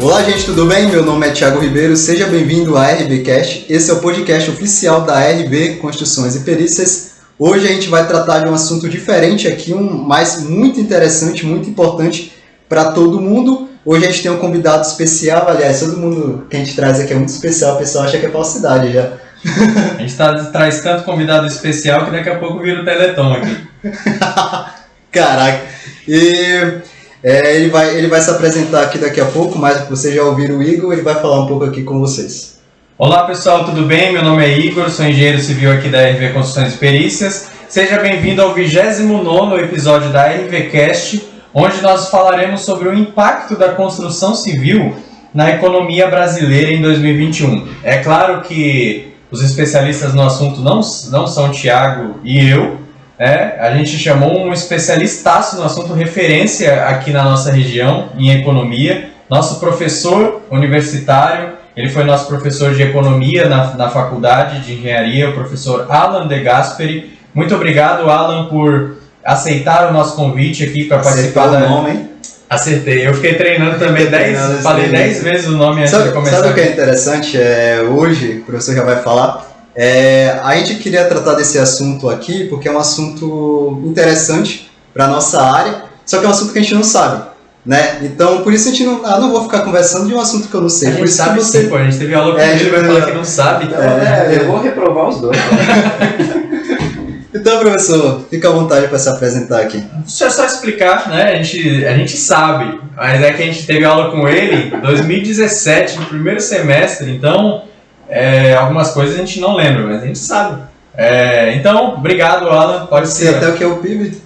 Olá gente, tudo bem? Meu nome é Thiago Ribeiro, seja bem-vindo à RBcast. Esse é o podcast oficial da RB Construções e Perícias. Hoje a gente vai tratar de um assunto diferente aqui, mas muito interessante, muito importante para todo mundo. Hoje a gente tem um convidado especial, aliás, todo mundo que a gente traz aqui é muito especial, o pessoal acha que é falsidade já. A gente traz tanto convidado especial que daqui a pouco vira o Teleton aqui. Caraca! Ele vai se apresentar aqui daqui a pouco, mas vocês já ouviram o Igor, ele vai falar um pouco aqui com vocês. Olá pessoal, tudo bem? Meu nome é Igor, sou engenheiro civil aqui da RV Construções e Perícias. Seja bem-vindo ao 29º episódio da RVcast, onde nós falaremos sobre o impacto da construção civil na economia brasileira em 2021. É claro que os especialistas no assunto não são o Thiago e eu. A gente chamou um especialistaço no assunto, referência aqui na nossa região em economia, nosso professor universitário, ele foi nosso professor de economia na faculdade de engenharia, o professor Alan De Gasperi. Muito obrigado, Alan, por aceitar o nosso convite aqui para participar do nome, hein? Acertei, eu fiquei treinando também, falei 10 vezes o nome antes de começar. Sabe o que é interessante? Hoje, o professor já vai falar, a gente queria tratar desse assunto aqui porque é um assunto interessante para a nossa área, só que é um assunto que a gente não sabe, né? Então, por isso a gente não vou ficar conversando de um assunto que eu não sei. A gente por isso sabe que você... sim, pô, a gente teve aula com ele, vai falar que não sabe. Então, eu vou reprovar os dois. Então, professor, fica à vontade para se apresentar aqui. Deixa eu só explicar, né? A gente sabe, mas é que a gente teve aula com ele em 2017, no primeiro semestre, então algumas coisas a gente não lembra, mas a gente sabe. Então, obrigado, Alan. Pode ser. Até o que é o PIB.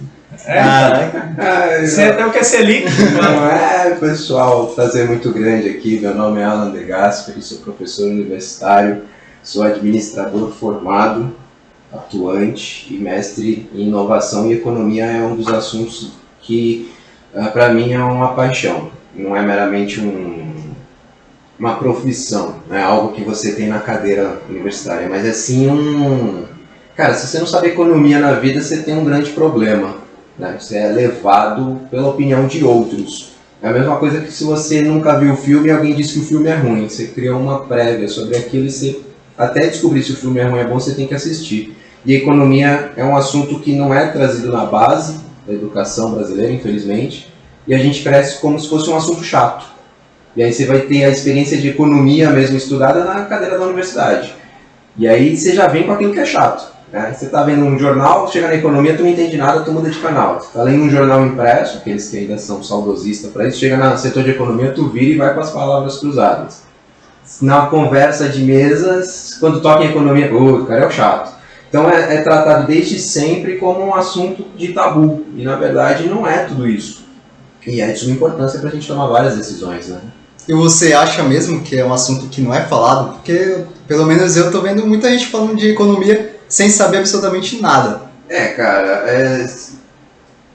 Sei até o que é Selic. Pessoal, prazer muito grande aqui. Meu nome é Alan De Gasperi, sou professor universitário, sou administrador formado, atuante e mestre em inovação, e economia é um dos assuntos que para mim é uma paixão, não é meramente uma profissão, não é algo que você tem na cadeira universitária, mas é sim cara, se você não sabe economia na vida, você tem um grande problema, né? Você é levado pela opinião de outros. É a mesma coisa que se você nunca viu o filme e alguém diz que o filme é ruim, você cria uma prévia sobre aquilo e você, até descobrir se o filme é ruim ou é bom, você tem que assistir. E a economia é um assunto que não é trazido na base da educação brasileira, infelizmente, e a gente cresce como se fosse um assunto chato. E aí você vai ter a experiência de economia mesmo estudada na cadeira da universidade. E aí você já vem com aquilo que é chato, né? Você está vendo um jornal, chega na economia, tu não entende nada, tu muda de canal. Você está lendo um jornal impresso, aqueles que ainda são saudosistas para isso, chega no setor de economia, tu vira e vai com as palavras cruzadas. Na conversa de mesas, quando toca em economia, o cara é o chato. Então é tratado desde sempre como um assunto de tabu, e na verdade não é tudo isso. E é de suma importância para a gente tomar várias decisões, né? E você acha mesmo que é um assunto que não é falado? Porque, pelo menos eu tô vendo muita gente falando de economia sem saber absolutamente nada. Cara,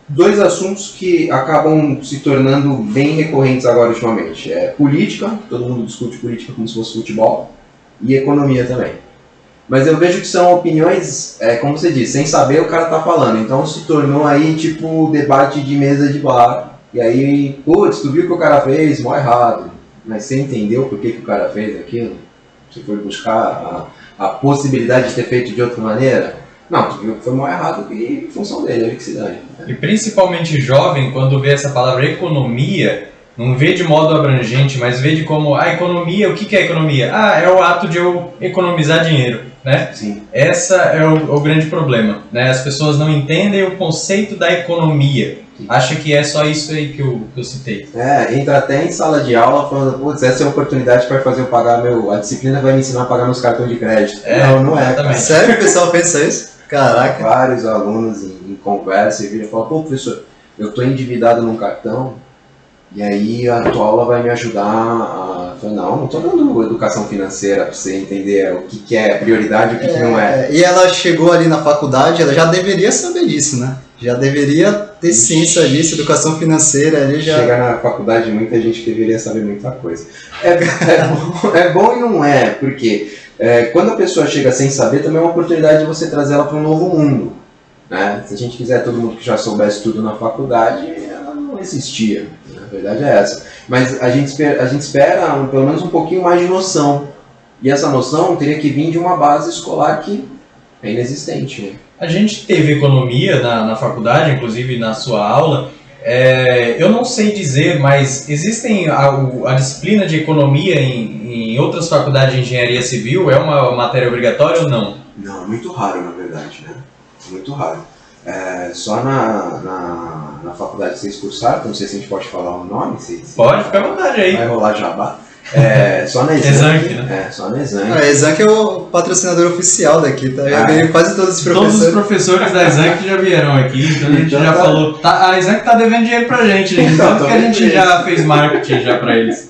dois assuntos que acabam se tornando bem recorrentes agora ultimamente. Política, todo mundo discute política como se fosse futebol, e economia também. Mas eu vejo que são opiniões, como você disse, sem saber o cara tá falando. Então se tornou aí tipo debate de mesa de bar. E aí, putz, tu viu o que o cara fez? Mó errado. Mas você entendeu por que o cara fez aquilo? Você foi buscar a possibilidade de ter feito de outra maneira? Não, tu viu que foi mó errado e em função dele, ele que se dane. E principalmente jovem, quando vê essa palavra economia, não vê de modo abrangente, mas vê de como a economia, o que é economia? É o ato de eu economizar dinheiro, né? Sim. Essa é o grande problema, né? As pessoas não entendem o conceito da economia. Acha que é só isso aí que eu citei. Entra até em sala de aula falando, putz, essa é a oportunidade para fazer eu pagar a disciplina vai me ensinar a pagar meus cartões de crédito. Não é. Cara. Sério que o pessoal pensa isso? Caraca. Vários alunos em conversa e viram e falam, pô, professor, eu tô endividado num cartão, e aí a tua aula vai me ajudar a... Não tô dando educação financeira para você entender o que é prioridade e o que não é. E ela chegou ali na faculdade, ela já deveria saber disso, né? Já deveria ter ciência disso, educação financeira ali já... Chegar na faculdade, muita gente deveria saber muita coisa. É bom e não é, porque quando a pessoa chega sem saber, também é uma oportunidade de você trazer ela para um novo mundo, né? Se a gente quiser todo mundo que já soubesse tudo na faculdade, ela não existia, né? A verdade é essa. Mas a gente espera pelo menos um pouquinho mais de noção. E essa noção teria que vir de uma base escolar que é inexistente, né? A gente teve economia na faculdade, inclusive na sua aula. Eu não sei dizer, mas existem a disciplina de economia em outras faculdades de engenharia civil? É uma matéria obrigatória ou não? Não, é muito raro, na verdade, né? Muito raro. Só na faculdade que vocês cursaram, não sei se a gente pode falar o nome. Pode, fica à vontade aí. Vai rolar jabá. Só na Exanc, né? Só na Exanc. A Exanc é o patrocinador oficial daqui, tá? Já veio quase todos os professores. Todos os professores da Exanc já vieram aqui, então a gente já falou. A Exanc tá devendo dinheiro pra gente, tanto que a gente já fez marketing já pra eles.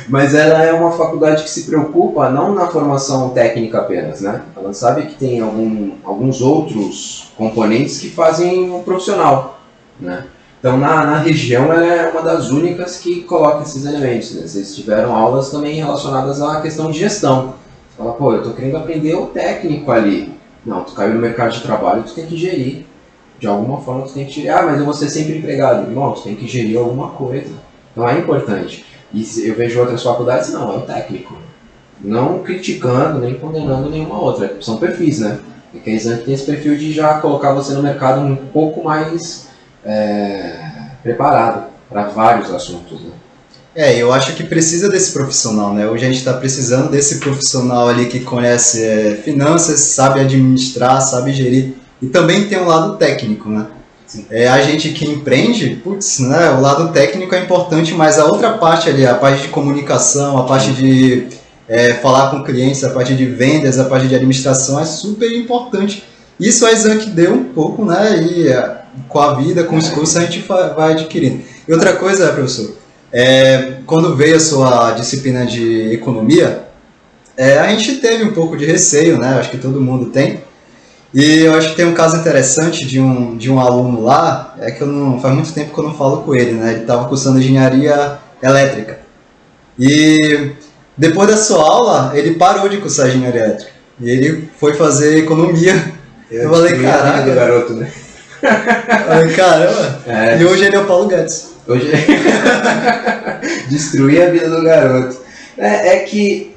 Mas ela é uma faculdade que se preocupa não na formação técnica apenas, né? Ela sabe que tem alguns outros componentes que fazem o profissional, né? Então, na região, ela é uma das únicas que coloca esses elementos, né? Vocês tiveram aulas também relacionadas à questão de gestão. Você fala, pô, eu tô querendo aprender o técnico ali. Não, tu caiu no mercado de trabalho, tu tem que gerir. De alguma forma, tu tem que gerir. Ah, mas eu vou ser sempre empregado. Irmão, tu tem que gerir alguma coisa. Então, é importante. E eu vejo outras faculdades, não, é o técnico. Não criticando, nem condenando nenhuma outra. São perfis, né? Porque a Exanc tem esse perfil de já colocar você no mercado um pouco mais preparado para vários assuntos, né? Eu acho que precisa desse profissional, né? Hoje a gente está precisando desse profissional ali que conhece finanças, sabe administrar, sabe gerir. E também tem um lado técnico, né? A gente que empreende, né, o lado técnico é importante, mas a outra parte ali, a parte de comunicação, a parte de falar com clientes, a parte de vendas, a parte de administração é super importante. Isso a Exanc deu um pouco, né? E com a vida, com os cursos, a gente vai adquirindo. E outra coisa, professor, quando veio a sua disciplina de economia, a gente teve um pouco de receio, né? Acho que todo mundo tem. E eu acho que tem um caso interessante de um aluno lá, que faz muito tempo que eu não falo com ele, né? Ele estava cursando engenharia elétrica. E depois da sua aula, ele parou de cursar engenharia elétrica. E ele foi fazer economia. Eu falei, caraca, do garoto, né? Falei, caramba. E hoje ele é o Paulo Guedes. Hoje destruir a vida do garoto. É que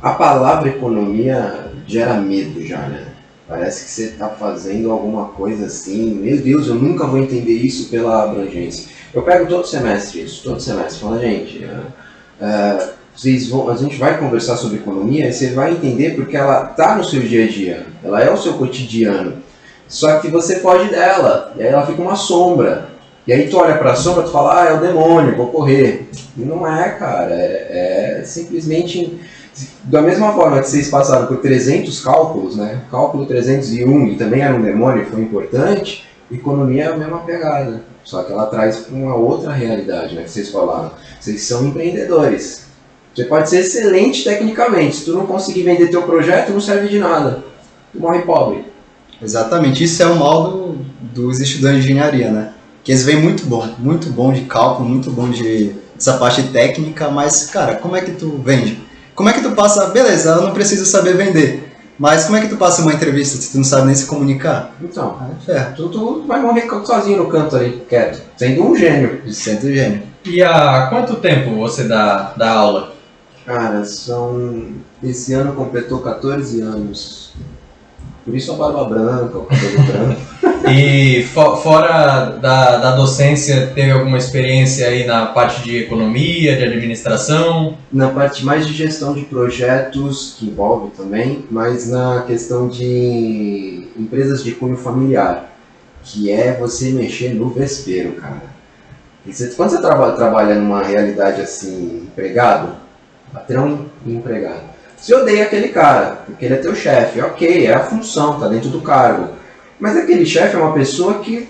a palavra economia gera medo já, né? Parece que você está fazendo alguma coisa assim, meu Deus, eu nunca vou entender isso pela abrangência. Eu pego todo semestre isso, falo, gente, a gente vai conversar sobre economia e você vai entender porque ela está no seu dia a dia, ela é o seu cotidiano. Só que você foge dela, e aí ela fica uma sombra. E aí tu olha para a sombra e tu fala, é o demônio, vou correr. E não é, cara, é simplesmente... Da mesma forma que vocês passaram por 300 cálculos, né? Cálculo 301 e também era um demônio, foi importante, economia é a mesma pegada. Só que ela traz uma outra realidade, né? Que vocês falaram. Vocês são empreendedores. Você pode ser excelente tecnicamente, se tu não conseguir vender teu projeto, não serve de nada. Tu morre pobre. Exatamente, isso é o mal dos estudantes de engenharia, né? Que eles vêm muito bom de cálculo, muito bom dessa parte técnica, mas, cara, como é que tu vende? Como é que tu passa... Beleza, eu não preciso saber vender, mas como é que tu passa uma entrevista se tu não sabe nem se comunicar? Então, tu vai morrer sozinho no canto ali, quieto, sendo um gênio. E há quanto tempo você dá aula? Cara, esse ano completou 14 anos. Por isso a barba branca, o cabelo branco. E fora da docência, teve alguma experiência aí na parte de economia, de administração? Na parte mais de gestão de projetos, que envolve também, mas na questão de empresas de cunho familiar, que é você mexer no vespeiro, cara. Quando você trabalha numa realidade assim, empregado, patrão e empregado, você odeia aquele cara, porque ele é teu chefe, ok, é a função, tá dentro do cargo. Mas aquele chefe é uma pessoa que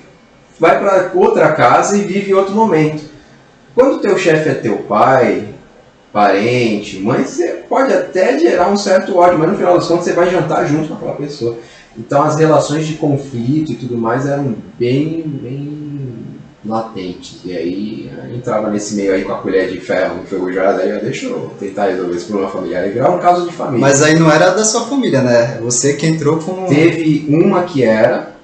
vai para outra casa e vive outro momento. Quando o teu chefe é teu pai, parente, mãe, você pode até gerar um certo ódio, mas no final das contas você vai jantar junto com aquela pessoa. Então as relações de conflito e tudo mais eram bem latentes. E aí entrava nesse meio aí com a colher de ferro enferrujada, aí deixa eu tentar resolver esse problema familiar e virar um caso de família. Mas aí não era da sua família, né? Você que entrou com... Teve uma que era,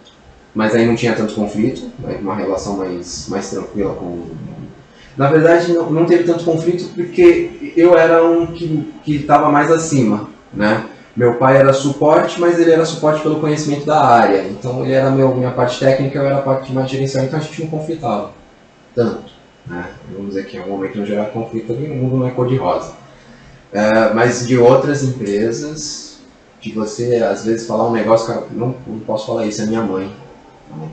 mas aí não tinha tanto conflito, uma relação mais tranquila com... Na verdade, não teve tanto conflito porque eu era um que estava mais acima, né? Meu pai era suporte, mas ele era suporte pelo conhecimento da área. Então ele era minha parte técnica, eu era a parte mais gerencial, então a gente não conflitava tanto, né? Vamos dizer que em algum momento não gerar conflito ali, o mundo não é cor-de-rosa. Mas de outras empresas, de você às vezes falar um negócio, cara, não posso falar isso, é minha mãe.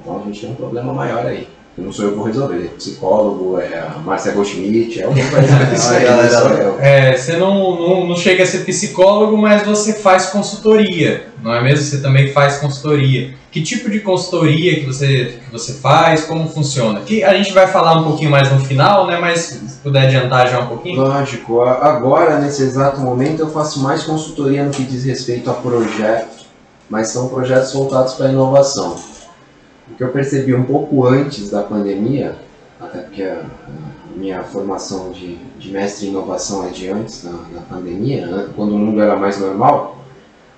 Então a gente tem um problema maior aí. Não sou eu que vou resolver. Psicólogo, a Márcia Goldschmidt, alguém vai resolver isso aí, não sou eu. Você não chega a ser psicólogo, mas você faz consultoria, não é mesmo? Você também faz consultoria. Que tipo de consultoria que você faz? Como funciona? Que a gente vai falar um pouquinho mais no final, né? Mas se puder adiantar já um pouquinho. Lógico. Agora, nesse exato momento, eu faço mais consultoria no que diz respeito a projetos, mas são projetos voltados para a inovação. O que eu percebi um pouco antes da pandemia, até porque a minha formação de mestre em inovação é de antes da pandemia, quando o mundo era mais normal,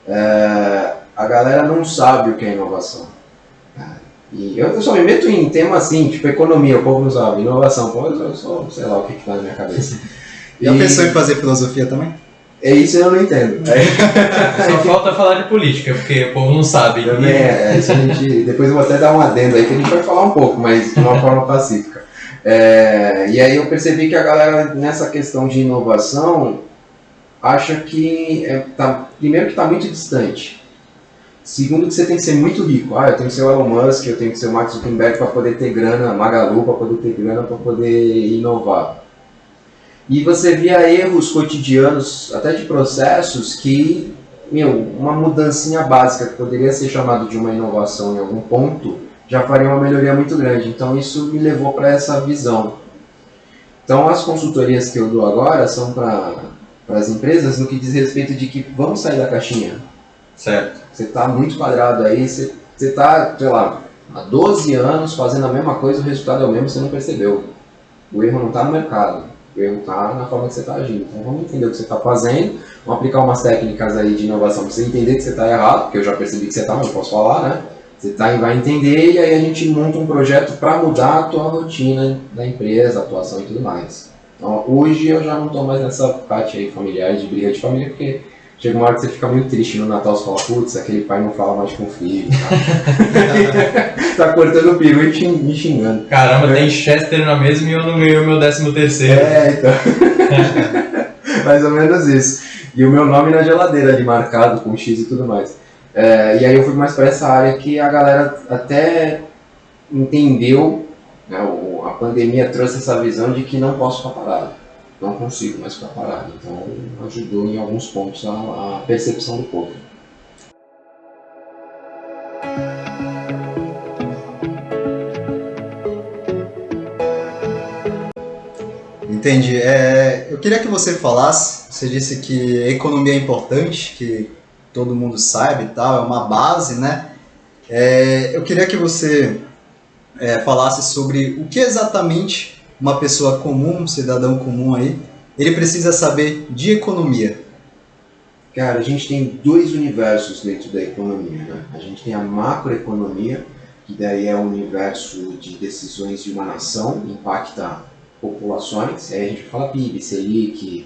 a galera não sabe o que é inovação. E eu só me meto em tema assim, tipo economia, o povo não sabe, inovação, pô, eu só sei lá o que tá na minha cabeça. E a pessoa em fazer filosofia também? É isso eu não entendo. Só falta falar de política, porque o povo não sabe. Também isso a gente, depois eu vou até dar um adendo aí que a gente vai falar um pouco, mas de uma forma pacífica. E aí eu percebi que a galera nessa questão de inovação acha que primeiro que está muito distante. Segundo que você tem que ser muito rico. Eu tenho que ser o Elon Musk, eu tenho que ser o Mark Zuckerberg para poder ter grana, Magalu para poder ter grana, para poder inovar. E você via erros cotidianos, até de processos, que, uma mudancinha básica que poderia ser chamado de uma inovação em algum ponto, já faria uma melhoria muito grande. Então isso me levou para essa visão. Então as consultorias que eu dou agora são para as empresas no que diz respeito de que vamos sair da caixinha. Certo. Você está muito quadrado aí, você está, sei lá, há 12 anos fazendo a mesma coisa, o resultado é o mesmo, você não percebeu. O erro não está no mercado. O erro está na forma que você está agindo. Então vamos entender o que você está fazendo, vamos aplicar umas técnicas aí de inovação para você entender que você está errado, porque eu já percebi que você está, mas eu posso falar, né? Você vai entender e aí a gente monta um projeto para mudar a tua rotina da empresa, a atuação e tudo mais. Então hoje eu já não estou mais nessa parte aí familiar, de briga de família, porque chega uma hora que você fica muito triste no Natal, você fala, putz, aquele pai não fala mais com o filho. Tá cortando o peru e me xingando. Caramba, tem Chester na mesa e eu não ganhei o meu 13º. Então. Mais ou menos isso. E o meu nome na geladeira ali, marcado com X e tudo mais. E aí eu fui mais para essa área que a galera até entendeu, né, a pandemia trouxe essa visão de que não posso ficar parado. Não consigo mais ficar parado. Então ajudou em alguns pontos a percepção do povo. Entendi. Eu queria que você falasse, você disse que a economia é importante, que todo mundo sabe e tal, é uma base, né? Eu queria que você falasse sobre o que exatamente uma pessoa comum, um cidadão comum aí, ele precisa saber de economia. Cara, a gente tem dois universos dentro da economia, né? A gente tem a macroeconomia, que daí é o universo de decisões de uma nação, impacta populações, aí a gente fala PIB, Selic,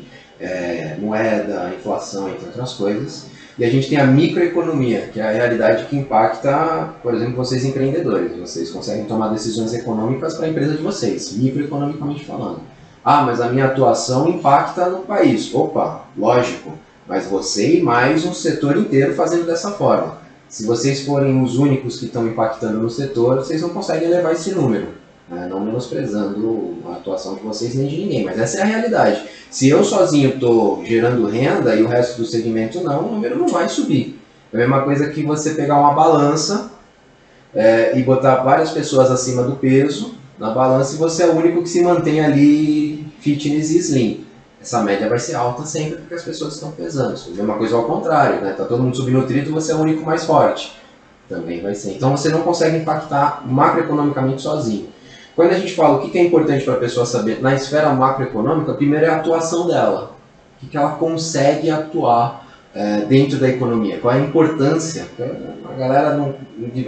moeda, inflação, entre outras coisas. E a gente tem a microeconomia, que é a realidade que impacta, por exemplo, vocês empreendedores. Vocês conseguem tomar decisões econômicas para a empresa de vocês, microeconomicamente falando. Mas a minha atuação impacta no país. Opa, lógico, mas você e mais um setor inteiro fazendo dessa forma. Se vocês forem os únicos que estão impactando no setor, vocês não conseguem levar esse número. Não menosprezando a atuação de vocês nem de ninguém, mas essa é a realidade. Se eu sozinho estou gerando renda e o resto do segmento não, o número não vai subir. É a mesma coisa que você pegar uma balança e botar várias pessoas acima do peso na balança e você é o único que se mantém ali fitness e slim. Essa média vai ser alta sempre porque as pessoas estão pesando. A mesma coisa ao contrário, né? Tá todo mundo subnutrido e você é o único mais forte. Também vai ser. Então você não consegue impactar macroeconomicamente sozinho. Quando a gente fala o que é importante para a pessoa saber na esfera macroeconômica, primeiro é a atuação dela. O que ela consegue atuar dentro da economia. Qual é a importância? A galera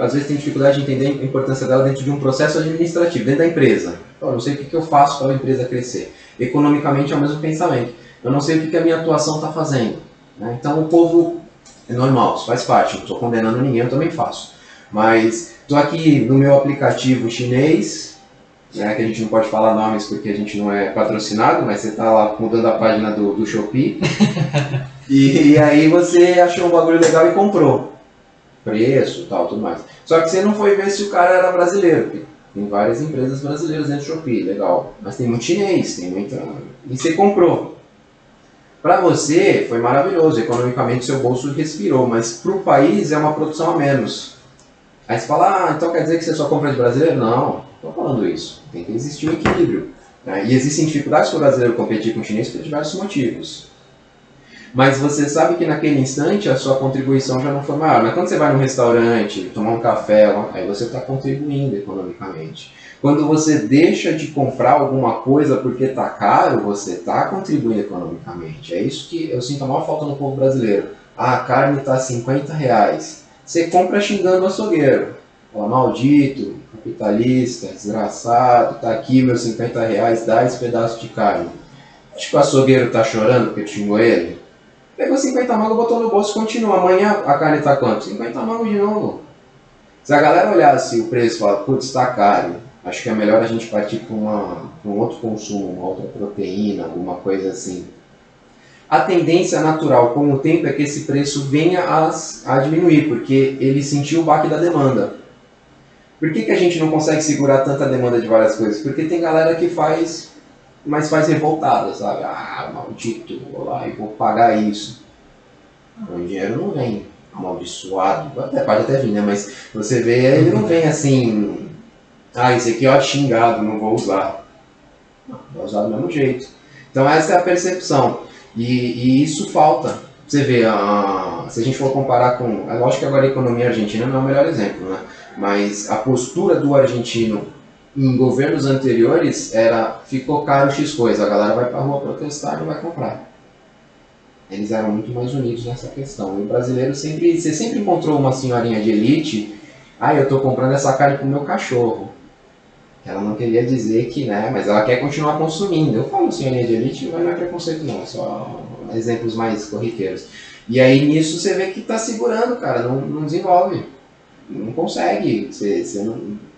às vezes tem dificuldade de entender a importância dela dentro de um processo administrativo, dentro da empresa. Eu não sei o que eu faço para a empresa crescer. Economicamente é o mesmo pensamento. Eu não sei o que a minha atuação está fazendo. Né? Então o povo é normal, isso faz parte. Não estou condenando ninguém, eu também faço. Mas estou aqui no meu aplicativo chinês, né, que a gente não pode falar nomes porque a gente não é patrocinado, mas você está lá mudando a página do Shopee. e aí você achou um bagulho legal e comprou. Preço, tal, tudo mais. Só que você não foi ver se o cara era brasileiro. Tem várias empresas brasileiras dentro do Shopee, legal. Mas tem muito chinês, tem muita... E você comprou. Para você foi maravilhoso, economicamente seu bolso respirou, mas para o país é uma produção a menos. Aí você fala, então quer dizer que você só compra de brasileiro? Não, estou falando isso. Tem que existir um equilíbrio. Né? E existem dificuldades para o brasileiro competir com o chinês por diversos motivos. Mas você sabe que naquele instante a sua contribuição já não foi maior. Mas quando você vai num restaurante, tomar um café, aí você está contribuindo economicamente. Quando você deixa de comprar alguma coisa porque está caro, você está contribuindo economicamente. É isso que eu sinto a maior falta no povo brasileiro. Ah, a carne está R$50. Você compra xingando o açougueiro. Fala, maldito, capitalista, desgraçado, tá aqui meus R$50, dá esse pedaço de carne. Acho que o açougueiro está chorando porque tu xingou ele. Pegou 50 mangos, botou no bolso e continua. Amanhã a carne está quanto? 50 mangos de novo. Se a galera olhasse o preço e falar, putz, está caro, acho que é melhor a gente partir para um outro consumo, uma outra proteína, alguma coisa assim. A tendência natural com o tempo é que esse preço venha a diminuir, porque ele sentiu o baque da demanda. Por que a gente não consegue segurar tanta demanda de várias coisas? Porque tem galera que faz... mas faz revoltada, sabe? Ah, maldito, vou lá e vou pagar isso. O dinheiro não vem amaldiçoado, pode até vir, né? Mas você vê, ele não vem assim, ah, esse aqui ó, xingado, não vou usar. Não, vai usar do mesmo jeito. Então essa é a percepção. E isso falta. Você vê, se a gente for comparar com... É lógico que agora a economia argentina não é o melhor exemplo, né? Mas a postura do argentino em governos anteriores ficou caro X coisa, a galera vai pra rua protestar e não vai comprar. Eles eram muito mais unidos nessa questão. E o brasileiro você sempre encontrou uma senhorinha de elite, eu tô comprando essa carne pro meu cachorro. Ela não queria dizer que, né, mas ela quer continuar consumindo. Eu falo senhorinha de elite, mas não é preconceito não, só exemplos mais corriqueiros. E aí nisso você vê que tá segurando, cara, não desenvolve. Não consegue.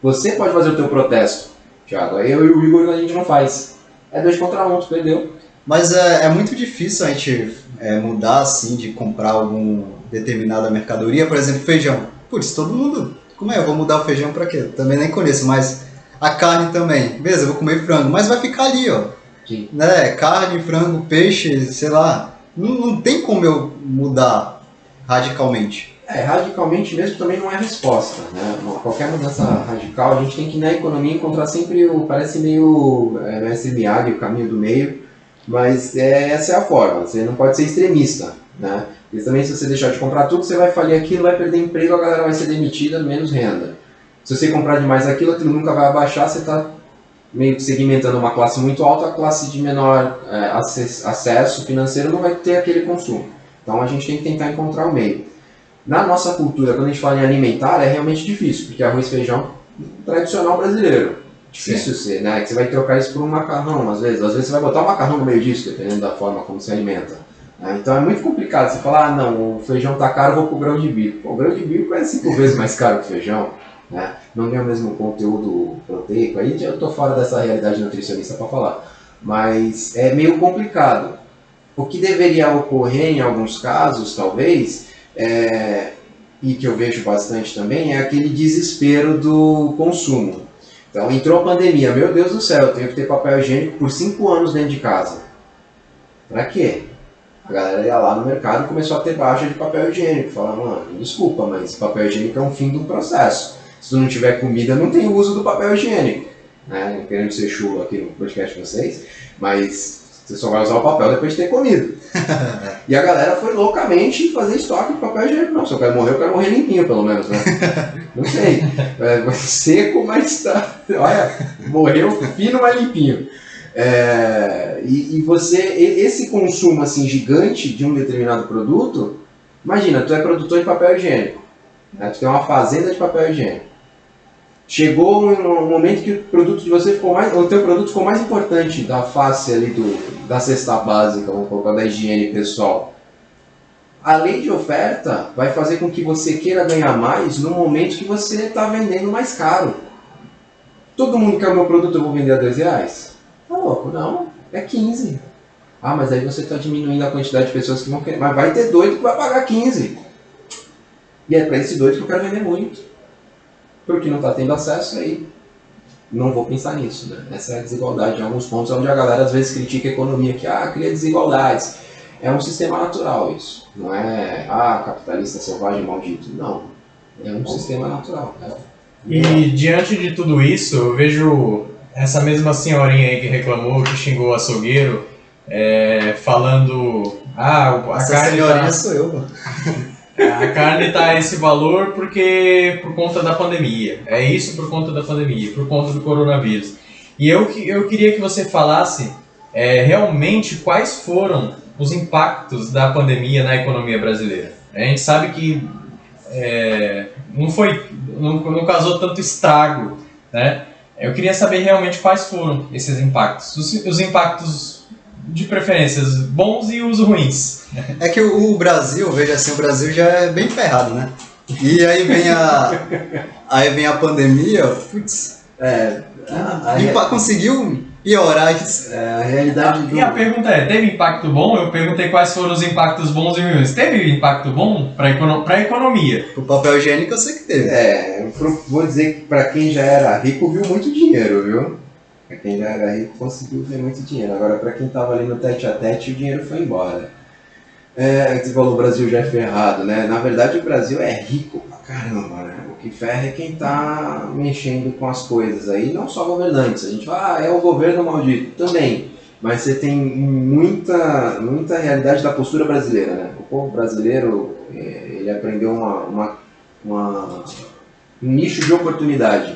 Você pode fazer o teu protesto, Thiago. Eu e o Igor a gente não faz. É 2 contra 1, tu perdeu. Mas é muito difícil a gente mudar assim, de comprar alguma determinada mercadoria. Por exemplo, feijão. Putz, todo mundo... Como é? Eu vou mudar o feijão pra quê? Também nem conheço, mas a carne também. Beleza, eu vou comer frango. Mas vai ficar ali, ó. Sim. Né? Carne, frango, peixe, sei lá. Não tem como eu mudar radicalmente. Radicalmente mesmo também não é resposta, né? Qualquer mudança radical, a gente tem que na economia encontrar sempre parece meio Mestre Miyagi, o caminho do meio, mas essa é a forma, você não pode ser extremista, né? Porque também se você deixar de comprar tudo, você vai falir aquilo, vai perder emprego, a galera vai ser demitida, menos renda. Se você comprar demais aquilo nunca vai abaixar, você está meio que segmentando uma classe muito alta, a classe de menor acesso financeiro não vai ter aquele consumo. Então a gente tem que tentar encontrar o meio. Na nossa cultura, quando a gente fala em alimentar, é realmente difícil, porque arroz e feijão tradicional brasileiro. Difícil ser, né? Que você vai trocar isso por um macarrão, às vezes. Às vezes você vai botar um macarrão no meio disso, dependendo da forma como se alimenta. Então é muito complicado você falar, não, o feijão tá caro, eu vou pro grão de bico. O grão de bico é 5 vezes mais caro que o feijão, né? Não tem o mesmo conteúdo proteico. Aí eu tô fora dessa realidade nutricionista para falar. Mas é meio complicado. O que deveria ocorrer em alguns casos, talvez, e que eu vejo bastante também, é aquele desespero do consumo. Então entrou a pandemia, meu Deus do céu, eu tenho que ter papel higiênico por 5 anos dentro de casa. Pra quê? A galera ia lá no mercado e começou a ter baixa de papel higiênico. Fala, mano, desculpa, mas papel higiênico é um fim do processo. Se tu não tiver comida, não tem uso do papel higiênico. Né? Não querendo ser chulo aqui no podcast de vocês, mas você só vai usar o papel depois de ter comido. E a galera foi loucamente fazer estoque de papel higiênico. Não, se eu quero morrer limpinho, pelo menos, né? Não sei. Seco, mas tá... Olha, morreu fino, mas limpinho. Esse consumo assim, gigante de um determinado produto, imagina, tu é produtor de papel higiênico. Né? Tu tem uma fazenda de papel higiênico. chegou um momento que o produto de você o teu produto ficou mais importante da face ali da cesta básica, vamos colocar, da higiene pessoal. A lei de oferta vai fazer com que você queira ganhar mais no momento que você está vendendo mais caro. Todo mundo quer o meu produto, eu vou vender a R$2? Tá louco? Não, é 15. Ah, mas aí você está diminuindo a quantidade de pessoas que vão querer. Mas vai ter doido que vai pagar 15. E é para esse doido que eu quero vender muito. Porque não está tendo acesso aí. Não vou pensar nisso, né? Essa é a desigualdade em alguns pontos, onde a galera às vezes critica a economia, que cria desigualdades. É um sistema natural isso. Não é, capitalista selvagem maldito. Não. É um sistema natural. E diante de tudo isso, eu vejo essa mesma senhorinha aí que reclamou, que xingou o açougueiro, falando... Essa senhorinha sou eu, mano. A carne tá a esse valor por conta da pandemia. É isso por conta da pandemia, por conta do coronavírus. E eu queria que você falasse realmente quais foram os impactos da pandemia na economia brasileira. A gente sabe que não causou tanto estrago, né? Eu queria saber realmente quais foram esses impactos. Os impactos de preferências bons e os ruins. É que o Brasil, veja assim, o Brasil já é bem ferrado, né? E aí vem a pandemia, putz, conseguiu piorar isso. A realidade E a pergunta teve impacto bom? Eu perguntei quais foram os impactos bons e ruins. Teve impacto bom para a economia? O papel higiênico eu sei que teve. Vou dizer que para quem já era rico viu muito dinheiro, viu? Para quem já era rico conseguiu ver muito dinheiro. Agora para quem estava ali no tete a tete o dinheiro foi embora. Você falou o Brasil já é ferrado, né? Na verdade o Brasil é rico pra caramba, né? O que ferra é quem tá mexendo com as coisas aí, não só governantes. A gente fala, é o governo maldito, também. Mas você tem muita realidade da postura brasileira, né? O povo brasileiro, ele aprendeu um nicho de oportunidade.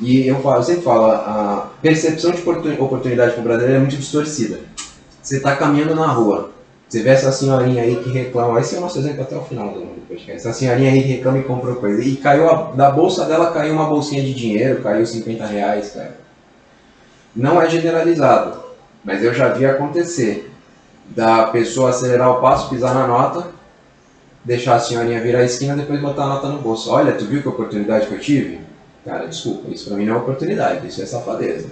E eu sempre falo, a percepção de oportunidade para o brasileiro é muito distorcida. Você está caminhando na rua, você vê essa senhorinha aí que reclama, esse é o nosso exemplo até o final do podcast, essa senhorinha aí que reclama e comprou coisa, e da bolsa dela caiu uma bolsinha de dinheiro, caiu R$50, cara. Não é generalizado, mas eu já vi acontecer, da pessoa acelerar o passo, pisar na nota, deixar a senhorinha virar a esquina, depois botar a nota no bolso. Olha, tu viu que oportunidade que eu tive? Cara, desculpa, isso pra mim não é oportunidade, isso é safadeza.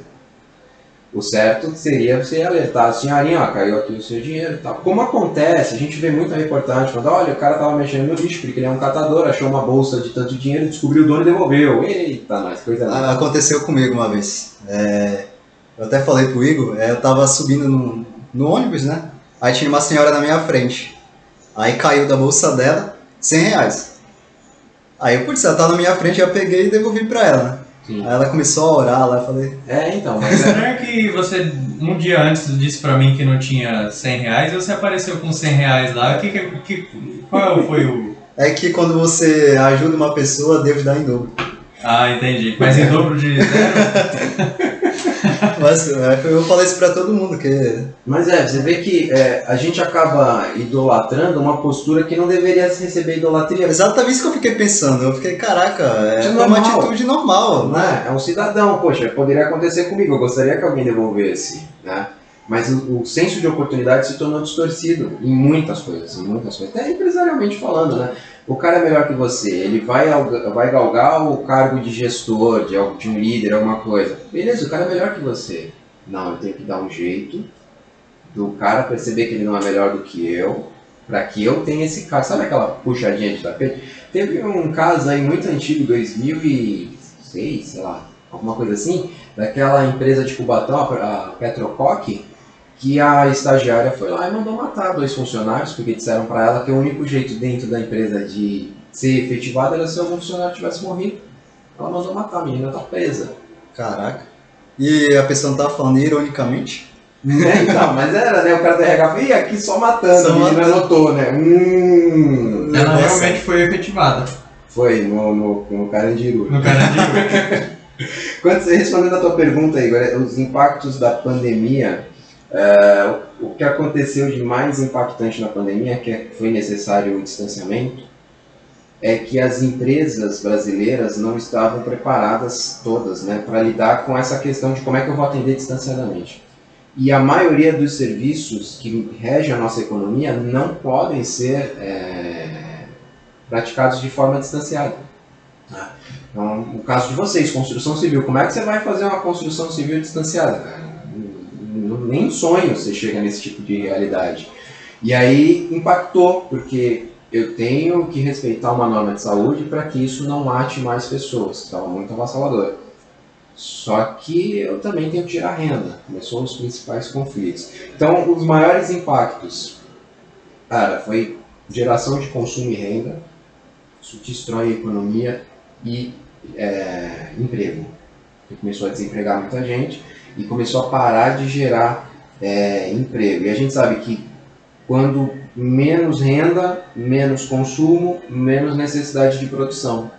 O certo seria você alertar a senhorinha, caiu aqui o seu dinheiro e tal. Como acontece, a gente vê muita reportagem falando, olha, o cara tava mexendo no lixo porque ele é um catador, achou uma bolsa de tanto dinheiro, descobriu o dono e devolveu. Eita, nós, coisa linda. Aconteceu comigo uma vez. Eu até falei pro Igor, eu tava subindo no ônibus, né? Aí tinha uma senhora na minha frente. Aí caiu da bolsa dela R$100. Aí, putz, ela tá na minha frente, eu peguei e devolvi pra ela, né? Sim. Aí ela começou a orar lá, eu falei... então... Mas será que você, um dia antes, disse pra mim que não tinha R$100 e você apareceu com R$100 lá? Qual foi o... É que quando você ajuda uma pessoa, Deus dá em dobro. Ah, entendi. Mas em dobro de 0? Mas eu falei isso pra todo mundo, que... Mas você vê que a gente acaba idolatrando uma postura que não deveria se receber idolatria. Exatamente isso que eu fiquei pensando. Eu fiquei, caraca, é uma atitude normal, né? É um cidadão, poxa, poderia acontecer comigo, eu gostaria que alguém devolvesse, né? Mas o senso de oportunidade se tornou distorcido em muitas coisas, até empresarialmente falando, né? O cara é melhor que você, ele vai galgar o cargo de gestor, de um líder, alguma coisa. Beleza, o cara é melhor que você. Não, eu tenho que dar um jeito do cara perceber que ele não é melhor do que eu, para que eu tenha esse cargo. Sabe aquela puxadinha de tapete? Teve um caso aí muito antigo, 2006, sei lá, alguma coisa assim, daquela empresa de Cubatão, a Petrocoque, que a estagiária foi lá e mandou matar 2 funcionários, porque disseram para ela que o único jeito dentro da empresa de ser efetivada era se algum funcionário tivesse morrido. Ela mandou matar, a menina tá presa. Caraca. E a pessoa não tava falando ironicamente? Então, mas era, né? O cara do RH foi aqui só matando, a menina notou, né? Ela realmente foi efetivada. Foi, no Carandiru. No Carandiru. Quando você respondendo a tua pergunta, Igor, os impactos da pandemia... o que aconteceu de mais impactante na pandemia, que foi necessário o distanciamento, é que as empresas brasileiras não estavam preparadas todas, né, para lidar com essa questão de como é que eu vou atender distanciadamente. E a maioria dos serviços que regem a nossa economia não podem ser praticados de forma distanciada. Então, no caso de vocês, construção civil, como é que você vai fazer uma construção civil distanciada, cara? Nem sonho você chega nesse tipo de realidade. E aí impactou, porque eu tenho que respeitar uma norma de saúde para que isso não mate mais pessoas. Estava muito avassalador. Só que eu também tenho que tirar renda. Começou os principais conflitos. Então, os maiores impactos, cara, foi geração de consumo e renda. Isso destrói a economia e emprego. Porque começou a desempregar muita gente e começou a parar de gerar emprego. E a gente sabe que quando menos renda, menos consumo, menos necessidade de produção.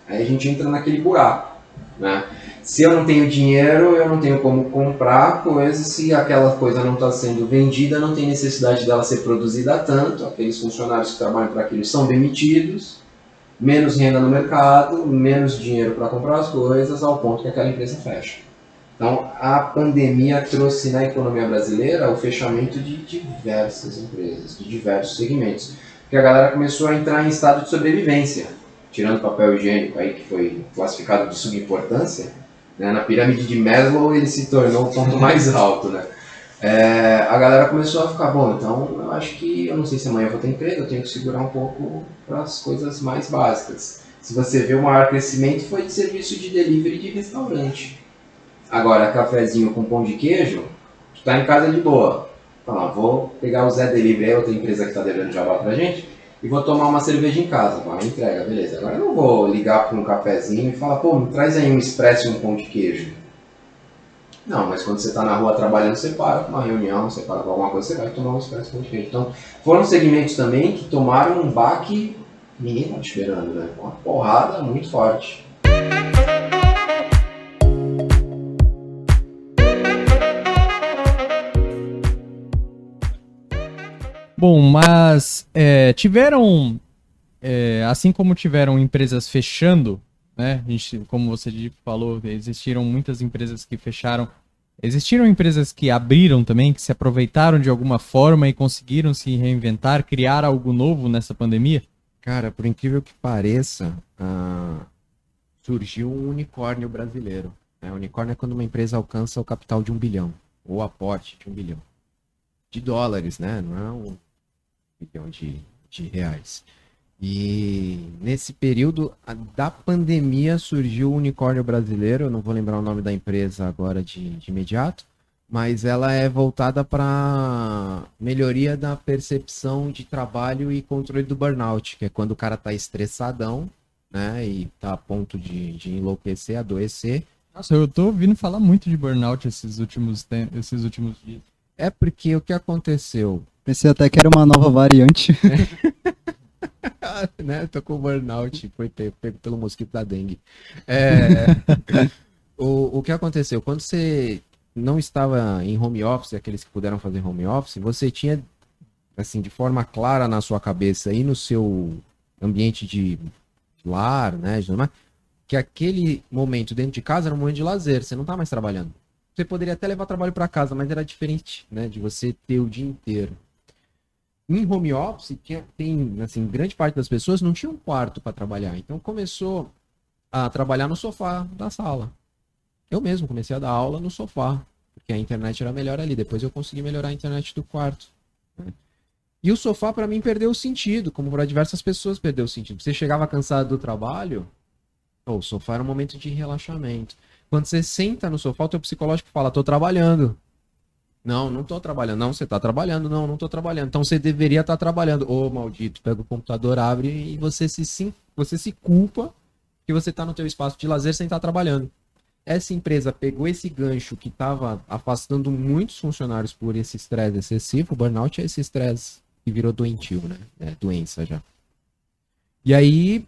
Aí a gente entra naquele buraco, né? Se eu não tenho dinheiro, eu não tenho como comprar coisas, se aquela coisa não está sendo vendida, não tem necessidade dela ser produzida tanto, aqueles funcionários que trabalham para aquilo são demitidos, menos renda no mercado, menos dinheiro para comprar as coisas, ao ponto que aquela empresa fecha. Então, a pandemia trouxe na economia brasileira o fechamento de diversas empresas, de diversos segmentos, porque a galera começou a entrar em estado de sobrevivência, tirando papel higiênico aí, que foi classificado de subimportância, né? Na pirâmide de Maslow ele se tornou o ponto mais alto, né? A galera começou a ficar, bom, então eu acho que, eu não sei se amanhã eu vou ter emprego, eu tenho que segurar um pouco para as coisas mais básicas. Se você vê, o maior crescimento foi de serviço de delivery de restaurante. Agora, cafezinho com pão de queijo, tu tá em casa de boa. Fala, vou pegar o Zé Delivery, outra empresa que tá devendo jabá pra gente, e vou tomar uma cerveja em casa. Pô, entrega, beleza. Agora eu não vou ligar para um cafezinho e falar, pô, me traz aí um expresso e um pão de queijo. Não, mas quando você está na rua trabalhando, você para com uma reunião, você para com alguma coisa, você vai tomar um expresso e um pão de queijo. Então, foram segmentos também que tomaram um baque que ninguém estava esperando, né? Uma porrada muito forte. Bom, mas tiveram, assim como tiveram empresas fechando, né? Como você falou, existiram muitas empresas que fecharam. Existiram empresas que abriram também, que se aproveitaram de alguma forma e conseguiram se reinventar, criar algo novo nessa pandemia? Cara, por incrível que pareça, surgiu um unicórnio brasileiro. O unicórnio é quando uma empresa alcança o capital de 1 bilhão, ou aporte de 1 bilhão. De dólares, né? Não é 1 bilhão de reais. E nesse período da pandemia surgiu o unicórnio brasileiro, eu não vou lembrar o nome da empresa agora de imediato, mas ela é voltada para melhoria da percepção de trabalho e controle do burnout, que é quando o cara tá estressadão, né, e tá a ponto de enlouquecer, adoecer. Nossa, eu tô ouvindo falar muito de burnout esses últimos dias. É porque o que aconteceu? Pensei até que era uma nova variante. Né? Tô com burnout, foi pego pelo mosquito da dengue. O que aconteceu? Quando você não estava em home office, aqueles que puderam fazer home office, você tinha, assim, de forma clara na sua cabeça e no seu ambiente de lar, né, que aquele momento dentro de casa era um momento de lazer, você não tá mais trabalhando. Você poderia até levar trabalho para casa, mas era diferente, né, de você ter o dia inteiro. Em home office, assim, grande parte das pessoas não tinha um quarto para trabalhar. Então começou a trabalhar no sofá da sala. Eu mesmo comecei a dar aula no sofá, porque a internet era melhor ali. Depois eu consegui melhorar a internet do quarto, né? E o sofá para mim perdeu o sentido, como para diversas pessoas perdeu o sentido. Você chegava cansado do trabalho, o sofá era um momento de relaxamento. Quando você senta no sofá, o teu psicológico fala, tô trabalhando. Não tô trabalhando. Não, você tá trabalhando. Não tô trabalhando. Então você deveria estar trabalhando. Ô, maldito, pega o computador, abre e você se culpa que você tá no teu espaço de lazer sem estar trabalhando. Essa empresa pegou esse gancho que estava afastando muitos funcionários por esse estresse excessivo. O burnout é esse estresse que virou doentio, né? É doença já. E aí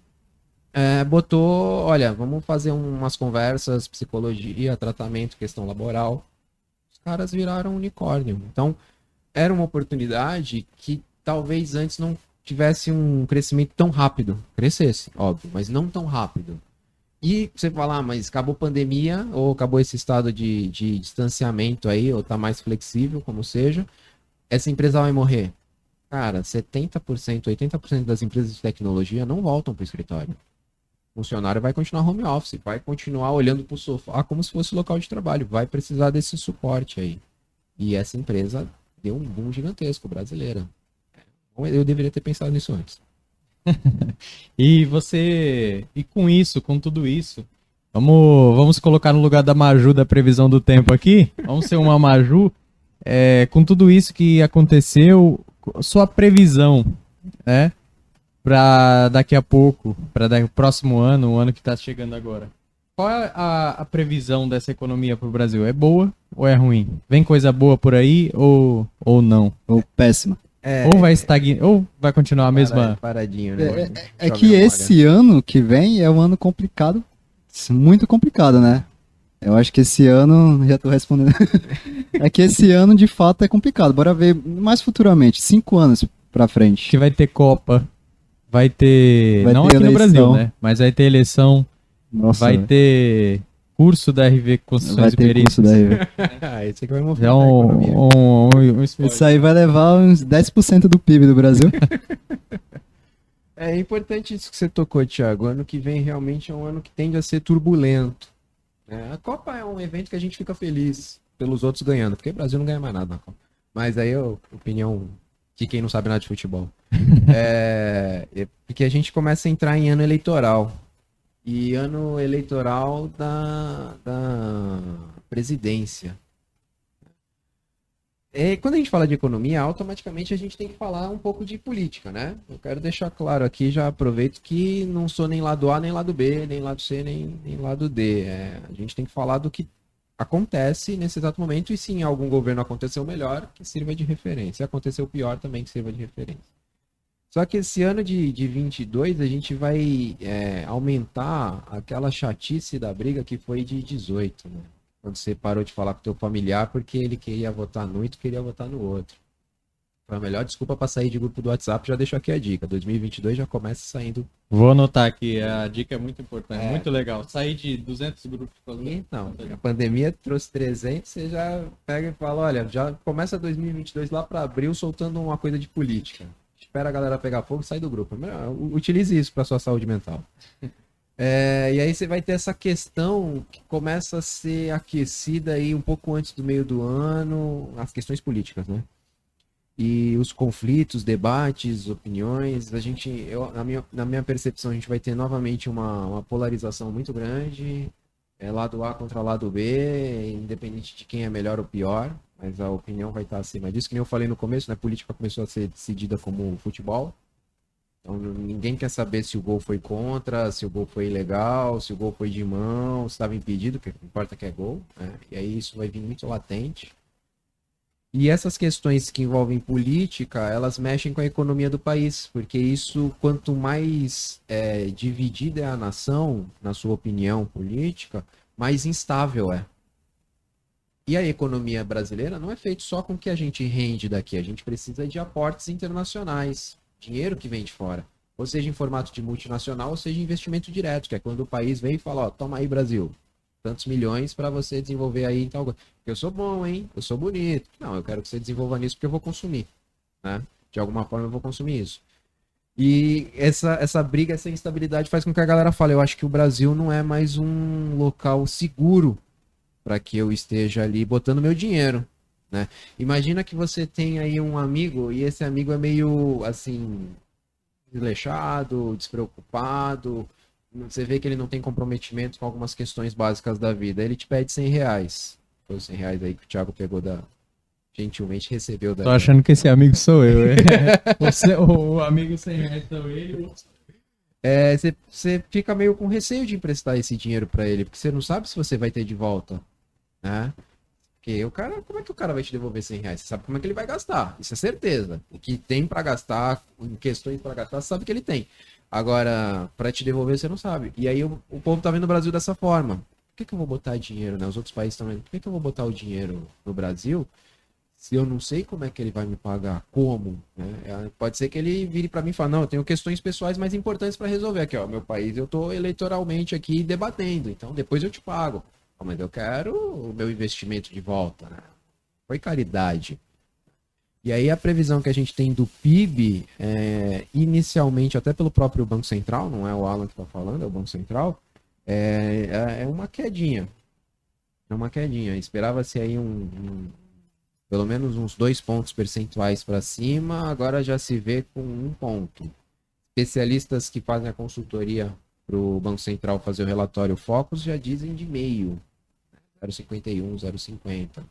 botou, olha, vamos fazer umas conversas, psicologia, tratamento, questão laboral. Caras viraram unicórnio. Então, era uma oportunidade que talvez antes não tivesse um crescimento tão rápido. Crescesse, óbvio, mas não tão rápido. E você falar, mas acabou a pandemia, ou acabou esse estado de distanciamento aí, ou tá mais flexível, como seja, essa empresa vai morrer. Cara, 70%, 80% das empresas de tecnologia não voltam para o escritório. O funcionário vai continuar home office, vai continuar olhando para o sofá como se fosse local de trabalho, vai precisar desse suporte aí. E essa empresa deu um boom gigantesco brasileira. Eu deveria ter pensado nisso antes. E com isso, com tudo isso, vamos colocar no lugar da Maju da previsão do tempo aqui. Vamos ser uma Maju. Com tudo isso que aconteceu, sua previsão, né? Para daqui a pouco, para o próximo ano, o ano que está chegando agora. Qual é a previsão dessa economia para o Brasil? É boa ou é ruim? Vem coisa boa por aí ou não? Ou péssima. Ou vai estagnar, ou vai continuar a mesma. Paradinho, né? É que esse ano que vem é um ano complicado, muito complicado, né? Eu acho que esse ano, já tô respondendo, é que esse ano de fato é complicado. Bora ver mais futuramente, 5 anos pra frente. Que vai ter Copa, vai ter. Não ter aqui no eleição. Brasil, né? Mas vai ter eleição, Nossa, vai ter curso da RV Construções e vai ter curso Perícias. da Esse aqui vai É movimentar a economia. um spoiler. Isso aí vai levar uns 10% do PIB do Brasil. É importante isso que você tocou, Thiago. O ano que vem realmente é um ano que tende a ser turbulento. A Copa é um evento que a gente fica feliz pelos outros ganhando, porque o Brasil não ganha mais nada na Copa. Mas aí é opinião de quem não sabe nada de futebol. Porque a gente começa a entrar em ano eleitoral. E ano eleitoral da presidência. Quando a gente fala de economia, automaticamente a gente tem que falar um pouco de política, né? Eu quero deixar claro aqui, já aproveito que não sou nem lado A, nem lado B, nem lado C, nem lado D. A gente tem que falar do que acontece nesse exato momento e se em algum governo aconteceu melhor, que sirva de referência. Se aconteceu pior, também que sirva de referência. Só que esse ano de 22 a gente vai aumentar aquela chatice da briga que foi de 18, né? Quando você parou de falar com o teu familiar porque ele queria votar num e tu queria votar no outro. Foi a melhor desculpa para sair de grupo do WhatsApp, já deixo aqui a dica. 2022 já começa saindo. Vou anotar aqui, a dica é muito importante, muito legal. Sair de 200 grupos. Então, a pandemia trouxe 300, você já pega e fala, olha, já começa 2022 lá para abril soltando uma coisa de política. Espera a galera pegar fogo e sai do grupo. Utilize isso para sua saúde mental. E aí você vai ter essa questão que começa a ser aquecida aí um pouco antes do meio do ano, as questões políticas, né? E os conflitos, debates, opiniões, na minha percepção, a gente vai ter novamente uma polarização muito grande, lado A contra lado B, independente de quem é melhor ou pior, mas a opinião vai estar acima disso, que nem eu falei no começo, né? A política começou a ser decidida como futebol. Então ninguém quer saber se o gol foi contra, se o gol foi ilegal, se o gol foi de mão, se estava impedido, o que importa é que é gol, né? E aí isso vai vir muito latente. E essas questões que envolvem política, elas mexem com a economia do país, porque isso, quanto mais dividida é a nação, na sua opinião política, mais instável é. E a economia brasileira não é feita só com o que a gente rende daqui, a gente precisa de aportes internacionais. Dinheiro que vem de fora, ou seja em formato de multinacional, ou seja investimento direto, que é quando o país vem e fala, ó, toma aí Brasil, tantos milhões para você desenvolver aí tal coisa. Porque eu sou bom, hein? Eu sou bonito. Não, eu quero que você desenvolva nisso porque eu vou consumir, né? De alguma forma eu vou consumir isso. E essa briga, essa instabilidade faz com que a galera fale, eu acho que o Brasil não é mais um local seguro para que eu esteja ali botando meu dinheiro. Né? Imagina que você tem aí um amigo e esse amigo é meio assim desleixado, despreocupado, você vê que ele não tem comprometimento com algumas questões básicas da vida, ele te pede R$100, foi os R$100 aí que o Thiago pegou gentilmente recebeu da... Tô achando que esse amigo sou eu. O amigo R$100 sou ele. Você fica meio com receio de emprestar esse dinheiro para ele, porque você não sabe se você vai ter de volta, né? Porque como é que o cara vai te devolver R$100? Você sabe como é que ele vai gastar, isso é certeza. O que tem para gastar, em questões para gastar, você sabe que ele tem. Agora, para te devolver, você não sabe. E aí o povo tá vendo o Brasil dessa forma. Por que eu vou botar dinheiro, né? Os outros países também. Por que eu vou botar o dinheiro no Brasil se eu não sei como é que ele vai me pagar, como, né? Pode ser que ele vire para mim e fale, não, eu tenho questões pessoais mais importantes para resolver aqui, ó, meu país, eu tô eleitoralmente aqui debatendo, então depois eu te pago. Mas eu quero o meu investimento de volta, né? Foi caridade. E aí a previsão que a gente tem do PIB, inicialmente, até pelo próprio Banco Central, não é o Alan que está falando, é o Banco Central, é uma quedinha. É uma quedinha. Esperava-se aí pelo menos uns 2 pontos percentuais para cima, agora já se vê com 1 ponto. Especialistas que fazem a consultoria para o Banco Central fazer o relatório Focus já dizem de meio, 0,51, 0,50.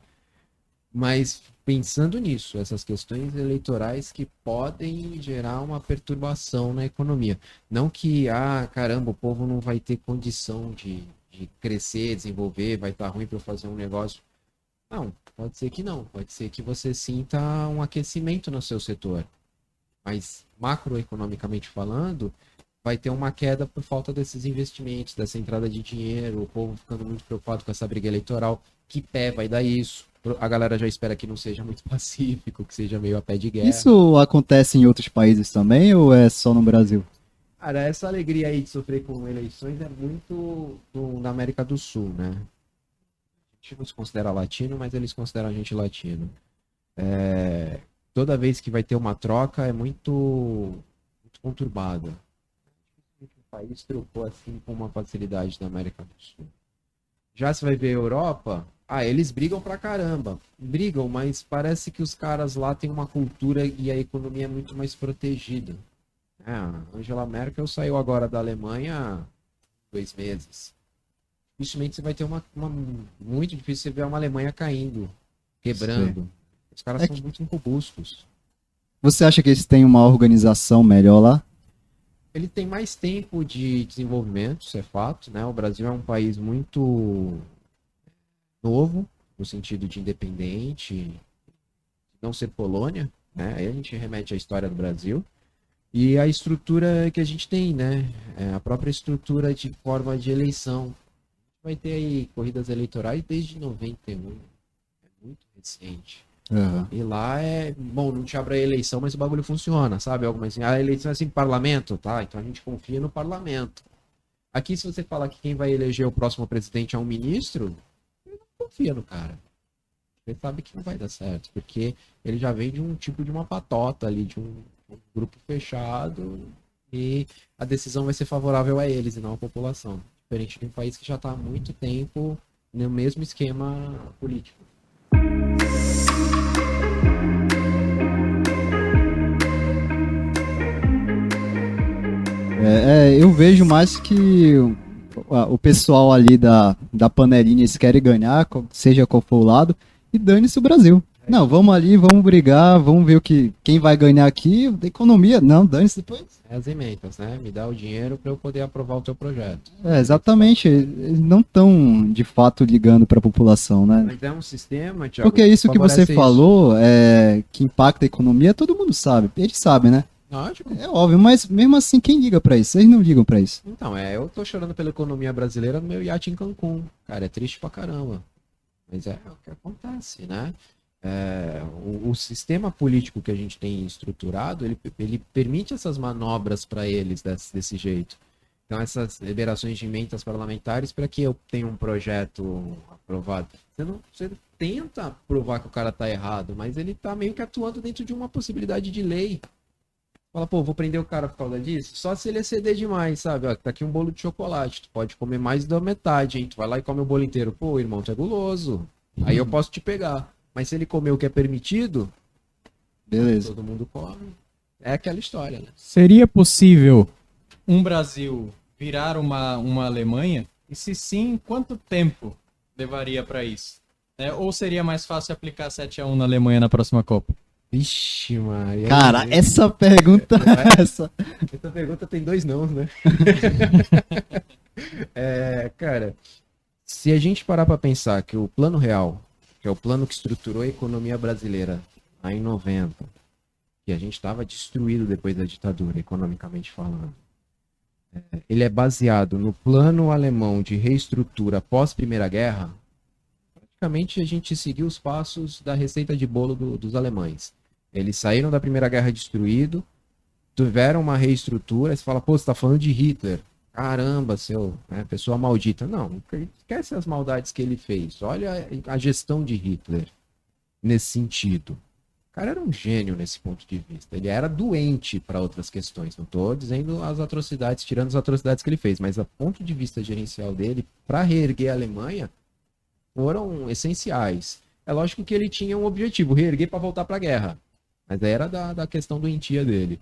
Mas pensando nisso, essas questões eleitorais que podem gerar uma perturbação na economia. Não que, caramba, o povo não vai ter condição de crescer, desenvolver, vai estar ruim para eu fazer um negócio. Não, pode ser que não. Pode ser que você sinta um aquecimento no seu setor. Mas macroeconomicamente falando, vai ter uma queda por falta desses investimentos, dessa entrada de dinheiro, o povo ficando muito preocupado com essa briga eleitoral. Que pé vai dar isso? A galera já espera que não seja muito pacífico, que seja meio a pé de guerra. Isso acontece em outros países também ou é só no Brasil? Cara, essa alegria aí de sofrer com eleições é muito na América do Sul, né? A gente não se considera latino, mas eles consideram a gente latino. Toda vez que vai ter uma troca é muito conturbada. O país trocou assim com uma facilidade da América do Sul. Já se vai ver a Europa, eles brigam pra caramba. Brigam, mas parece que os caras lá têm uma cultura e a economia é muito mais protegida. A Angela Merkel saiu agora da Alemanha há 2 meses. Dificilmente você vai ter muito difícil você ver uma Alemanha caindo, quebrando. Sim. Os caras são muito robustos. Você acha que eles têm uma organização melhor lá? Ele tem mais tempo de desenvolvimento, isso é fato, né? O Brasil é um país muito novo, no sentido de independente, não ser colônia, né? Aí a gente remete à história do Brasil. E a estrutura que a gente tem, né? A própria estrutura de forma de eleição. Vai ter aí corridas eleitorais desde 91. É muito recente. Uhum. E lá bom, não te abre a eleição, mas o bagulho funciona, sabe? Algo assim, a eleição é assim, parlamento, tá? Então a gente confia no parlamento. Aqui, se você falar que quem vai eleger o próximo presidente é um ministro, ele não confia no cara. Ele sabe que não vai dar certo, porque ele já vem de um tipo de uma patota ali, de um grupo fechado, e a decisão vai ser favorável a eles e não à população. Diferente de um país que já está há muito tempo no mesmo esquema político. Eu vejo mais que o pessoal ali da panelinha, eles querem ganhar, seja qual for o lado, e dane-se o Brasil. Não, vamos ali, vamos brigar, vamos ver quem vai ganhar aqui, da economia, não, dane-se depois. As emendas, né? Me dá o dinheiro para eu poder aprovar o teu projeto. Exatamente, eles não estão de fato ligando para a população, né? Mas é um sistema, Thiago, porque isso que você falou, que impacta a economia, todo mundo sabe, eles sabem, né? Lógico. É óbvio, mas mesmo assim, quem liga pra isso? Eles não ligam pra isso. Então, eu tô chorando pela economia brasileira no meu iate em Cancún. Cara, é triste pra caramba. Mas é o que acontece, né? O sistema político que a gente tem estruturado, ele permite essas manobras para eles desse jeito. Então, essas liberações de emendas parlamentares, para que eu tenha um projeto aprovado? Você tenta provar que o cara tá errado, mas ele tá meio que atuando dentro de uma possibilidade de lei. Fala, pô, vou prender o cara por causa disso? Só se ele exceder demais, sabe? Ó, tá aqui um bolo de chocolate, tu pode comer mais da metade, hein? Tu vai lá e come o bolo inteiro. Pô, irmão, tu é guloso. Aí eu posso te pegar. Mas se ele comer o que é permitido, beleza, todo mundo come. É aquela história, né? Seria possível um Brasil virar uma Alemanha? E se sim, quanto tempo levaria para isso? Ou seria mais fácil aplicar 7-1 na Alemanha na próxima Copa? Vixe, Maria. Cara, essa pergunta essa pergunta tem 2 nãos, né? Cara, se a gente parar pra pensar que o Plano Real, que é o plano que estruturou a economia brasileira lá em 90, que a gente estava destruído depois da ditadura, economicamente falando, ele é baseado no plano alemão de reestrutura pós-Primeira Guerra, praticamente a gente seguiu os passos da receita de bolo dos alemães. Eles saíram da Primeira Guerra destruído, tiveram uma reestrutura, você fala, pô, você tá falando de Hitler. Caramba, seu, né, pessoa maldita. Não, esquece as maldades que ele fez. Olha a gestão de Hitler nesse sentido. O cara era um gênio nesse ponto de vista. Ele era doente para outras questões. Não estou dizendo as atrocidades, tirando as atrocidades que ele fez, mas a ponto de vista gerencial dele, para reerguer a Alemanha, foram essenciais. É lógico que ele tinha um objetivo, reerguer para voltar para a guerra. Mas era da questão doentia dele.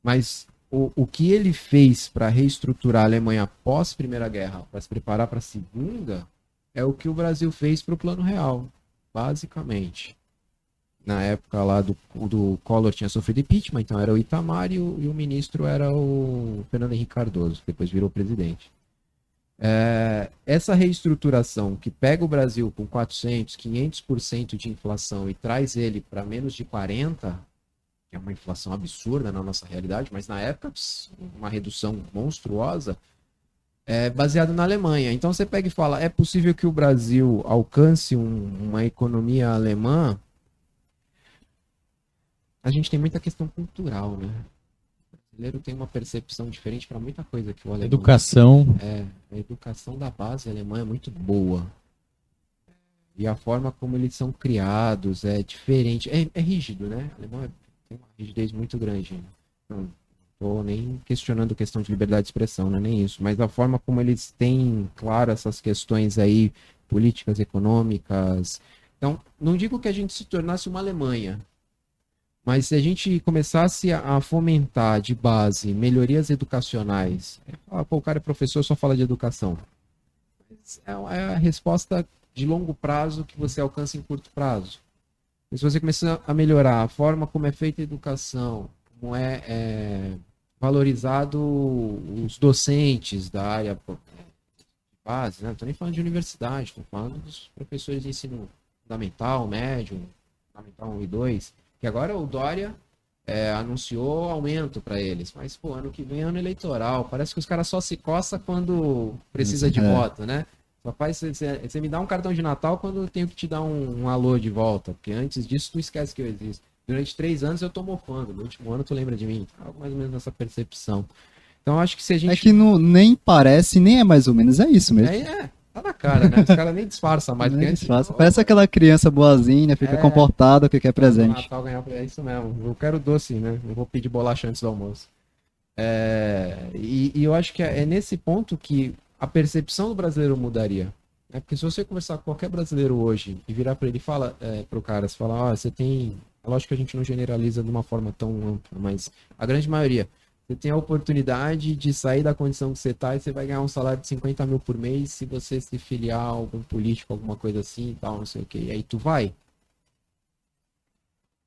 Mas o que ele fez para reestruturar a Alemanha após a Primeira Guerra, para se preparar para a Segunda, é o que o Brasil fez para o Plano Real, basicamente. Na época lá do Collor tinha sofrido impeachment, então era o Itamar e o ministro era o Fernando Henrique Cardoso, que depois virou presidente. Essa reestruturação que pega o Brasil com 400%, 500% de inflação e traz ele para menos de 40%, que é uma inflação absurda na nossa realidade, mas na época uma redução monstruosa, baseado na Alemanha. Então você pega e fala, é possível que o Brasil alcance uma economia alemã? A gente tem muita questão cultural, né? O brasileiro tem uma percepção diferente para muita coisa que o alemão... Educação. A educação da base alemã é muito boa. E a forma como eles são criados é diferente. É rígido, né? O alemão tem uma rigidez muito grande. Não estou nem questionando a questão de liberdade de expressão, não é nem isso. Mas a forma como eles têm, claro, essas questões aí, políticas, econômicas. Então, não digo que a gente se tornasse uma Alemanha, mas se a gente começasse a fomentar de base melhorias educacionais, o cara é professor, só fala de educação. É a resposta de longo prazo que você alcança em curto prazo. E se você começar a melhorar a forma como é feita a educação, como é valorizado os docentes da área de base, né? Não estou nem falando de universidade, estou falando dos professores de ensino fundamental, médio, fundamental 1 e 2, que agora o Dória anunciou aumento para eles, mas pô, ano que vem é ano eleitoral, parece que os caras só se coçam quando precisa de voto, né? Só faz você me dá um cartão de Natal quando eu tenho que te dar um alô de volta, porque antes disso tu esquece que eu existo. Durante 3 anos eu tô mofando, no último ano tu lembra de mim, algo mais ou menos nessa percepção. Então acho que se a gente... É que nem parece, nem é mais ou menos, é isso mesmo. Tá na cara, né? Os caras nem disfarçam mais. Nem disfarça. Parece aquela criança boazinha, fica comportada, que quer presente. Natal ganhar, é isso mesmo. Eu quero doce, né? Eu vou pedir bolacha antes do almoço. E eu acho que é nesse ponto que a percepção do brasileiro mudaria. Né? Porque se você conversar com qualquer brasileiro hoje e virar para ele e fala pro cara, você fala, você tem... É lógico que a gente não generaliza de uma forma tão ampla, mas a grande maioria... Você tem a oportunidade de sair da condição que você está e você vai ganhar um salário de 50 mil por mês se você se filiar a algum político, alguma coisa assim e tal, não sei o que. E aí tu vai.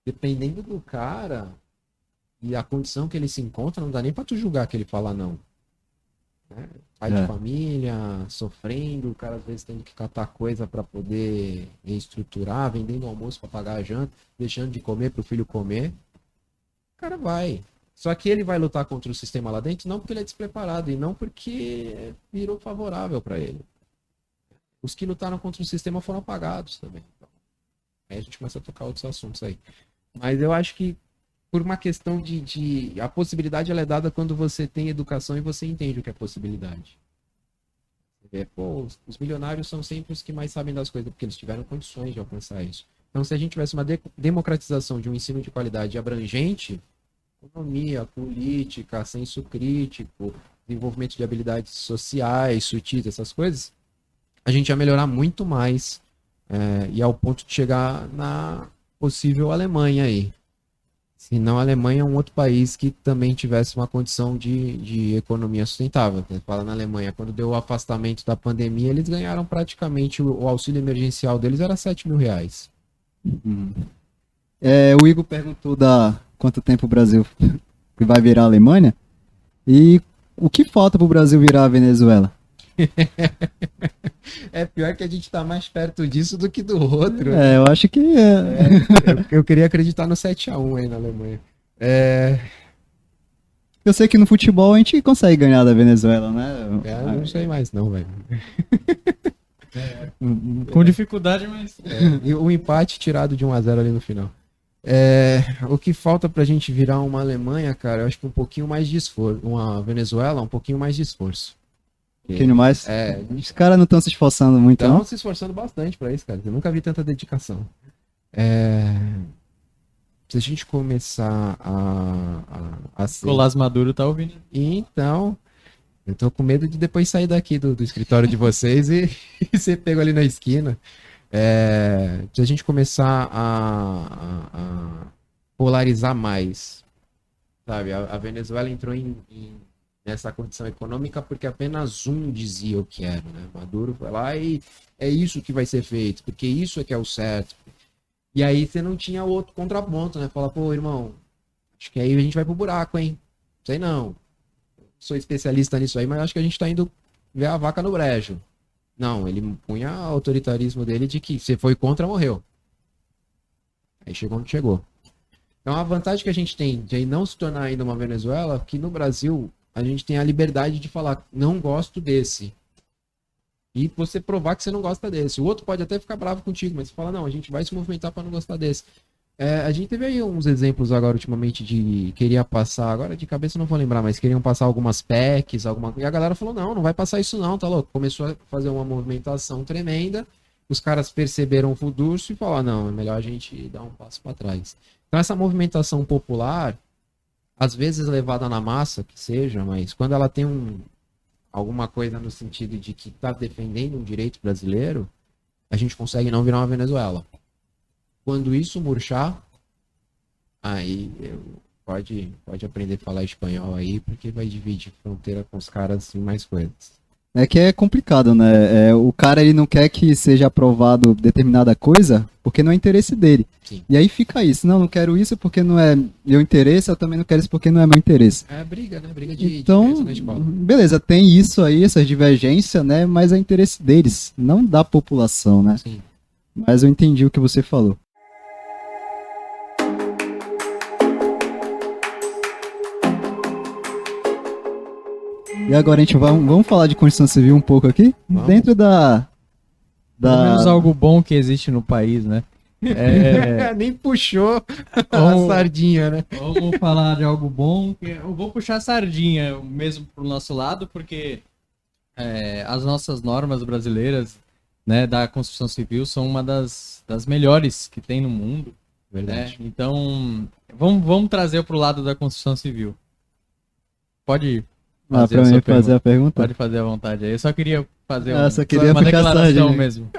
Dependendo do cara e a condição que ele se encontra, não dá nem para tu julgar que ele fala não. Né? Pai de família, sofrendo, o cara às vezes tendo que catar coisa para poder reestruturar, vendendo almoço para pagar a janta, deixando de comer para o filho comer. O cara vai. Só que ele vai lutar contra o sistema lá dentro não porque ele é despreparado e não porque virou favorável para ele. Os que lutaram contra o sistema foram apagados também. Então, aí a gente começa a tocar outros assuntos aí. Mas eu acho que por uma questão de a possibilidade ela é dada quando você tem educação e você entende o que é possibilidade. Os milionários são sempre os que mais sabem das coisas porque eles tiveram condições de alcançar isso. Então se a gente tivesse uma democratização de um ensino de qualidade abrangente, economia, política, senso crítico, desenvolvimento de habilidades sociais, sutis, essas coisas, a gente ia melhorar muito mais e ao ponto de chegar na possível Alemanha aí. Se não, a Alemanha é um outro país que também tivesse uma condição de economia sustentável. Você fala na Alemanha, quando deu o afastamento da pandemia, eles ganharam praticamente, o auxílio emergencial deles era 7 mil reais. O Igor perguntou quanto tempo o Brasil vai virar a Alemanha e o que falta para o Brasil virar a Venezuela? É pior que a gente tá mais perto disso do que do outro. Eu acho que eu queria acreditar no 7-1 aí na Alemanha. Eu sei que no futebol a gente consegue ganhar da Venezuela, né? Eu não sei mais não, velho. Com dificuldade, mas. E o empate tirado de 1-0 ali no final. O que falta pra gente virar uma Alemanha, cara, eu acho que um pouquinho mais de esforço. Uma Venezuela, um pouquinho mais de esforço. Um pouquinho mais. Os caras não estão se esforçando muito, Estão não? se esforçando bastante pra isso, cara. Eu nunca vi tanta dedicação. Se a gente começar a ser... Colás Maduro tá ouvindo. Então, eu tô com medo de depois sair daqui do escritório de vocês e ser pego ali na esquina. Se a gente começar a polarizar mais, sabe? A Venezuela entrou nessa condição econômica porque apenas um dizia o que era, né? Maduro foi lá e é isso que vai ser feito, porque isso é que é o certo. E aí você não tinha outro contraponto, né? Fala, pô, irmão, acho que aí a gente vai pro buraco, hein? Sei não. Sou especialista nisso aí, mas acho que a gente tá indo ver a vaca no brejo. Não, ele punha o autoritarismo dele de que você foi contra, morreu. Aí chegou onde chegou. Então a vantagem que a gente tem de aí não se tornar ainda uma Venezuela, é que no Brasil a gente tem a liberdade de falar, não gosto desse. E você provar que você não gosta desse. O outro pode até ficar bravo contigo, mas você fala, não, a gente vai se movimentar para não gostar desse. A gente teve aí uns exemplos agora ultimamente de queria passar, agora de cabeça eu não vou lembrar, mas queriam passar algumas PECs, e a galera falou, não vai passar isso não, tá louco? Começou a fazer uma movimentação tremenda, os caras perceberam o furdurso e falaram, não, é melhor a gente dar um passo para trás. Então essa movimentação popular, às vezes levada na massa, que seja, mas quando ela tem alguma coisa no sentido de que está defendendo um direito brasileiro, a gente consegue não virar uma Venezuela. Quando isso murchar, aí pode aprender a falar espanhol aí, porque vai dividir fronteira com os caras e mais coisas. É que é complicado, né? O cara ele não quer que seja aprovado determinada coisa porque não é interesse dele. Sim. E aí fica isso. Não quero isso porque não é meu interesse, eu também não quero isso porque não é meu interesse. É briga, né? Briga de Então, diferença na escola. beleza, tem isso aí, essas divergências, né? Mas é interesse deles, não da população, né? Sim. Mas eu entendi o que você falou. E agora a gente vamos falar de Constituição Civil um pouco aqui? Vamos. Dentro Pelo menos algo bom que existe no país, né? Nem puxou Vamos- a sardinha, né? Vamos falar de algo bom. Eu vou puxar a sardinha mesmo pro nosso lado, porque as nossas normas brasileiras, né, da construção civil são uma das melhores que tem no mundo. Verdade. Então, vamos trazer pro lado da construção civil. Pode Pra fazer a mim sua fazer pergunta. a pergunta? Pode fazer à vontade aí. Eu só queria fazer Só queria uma puxar a declaração sardinha. mesmo.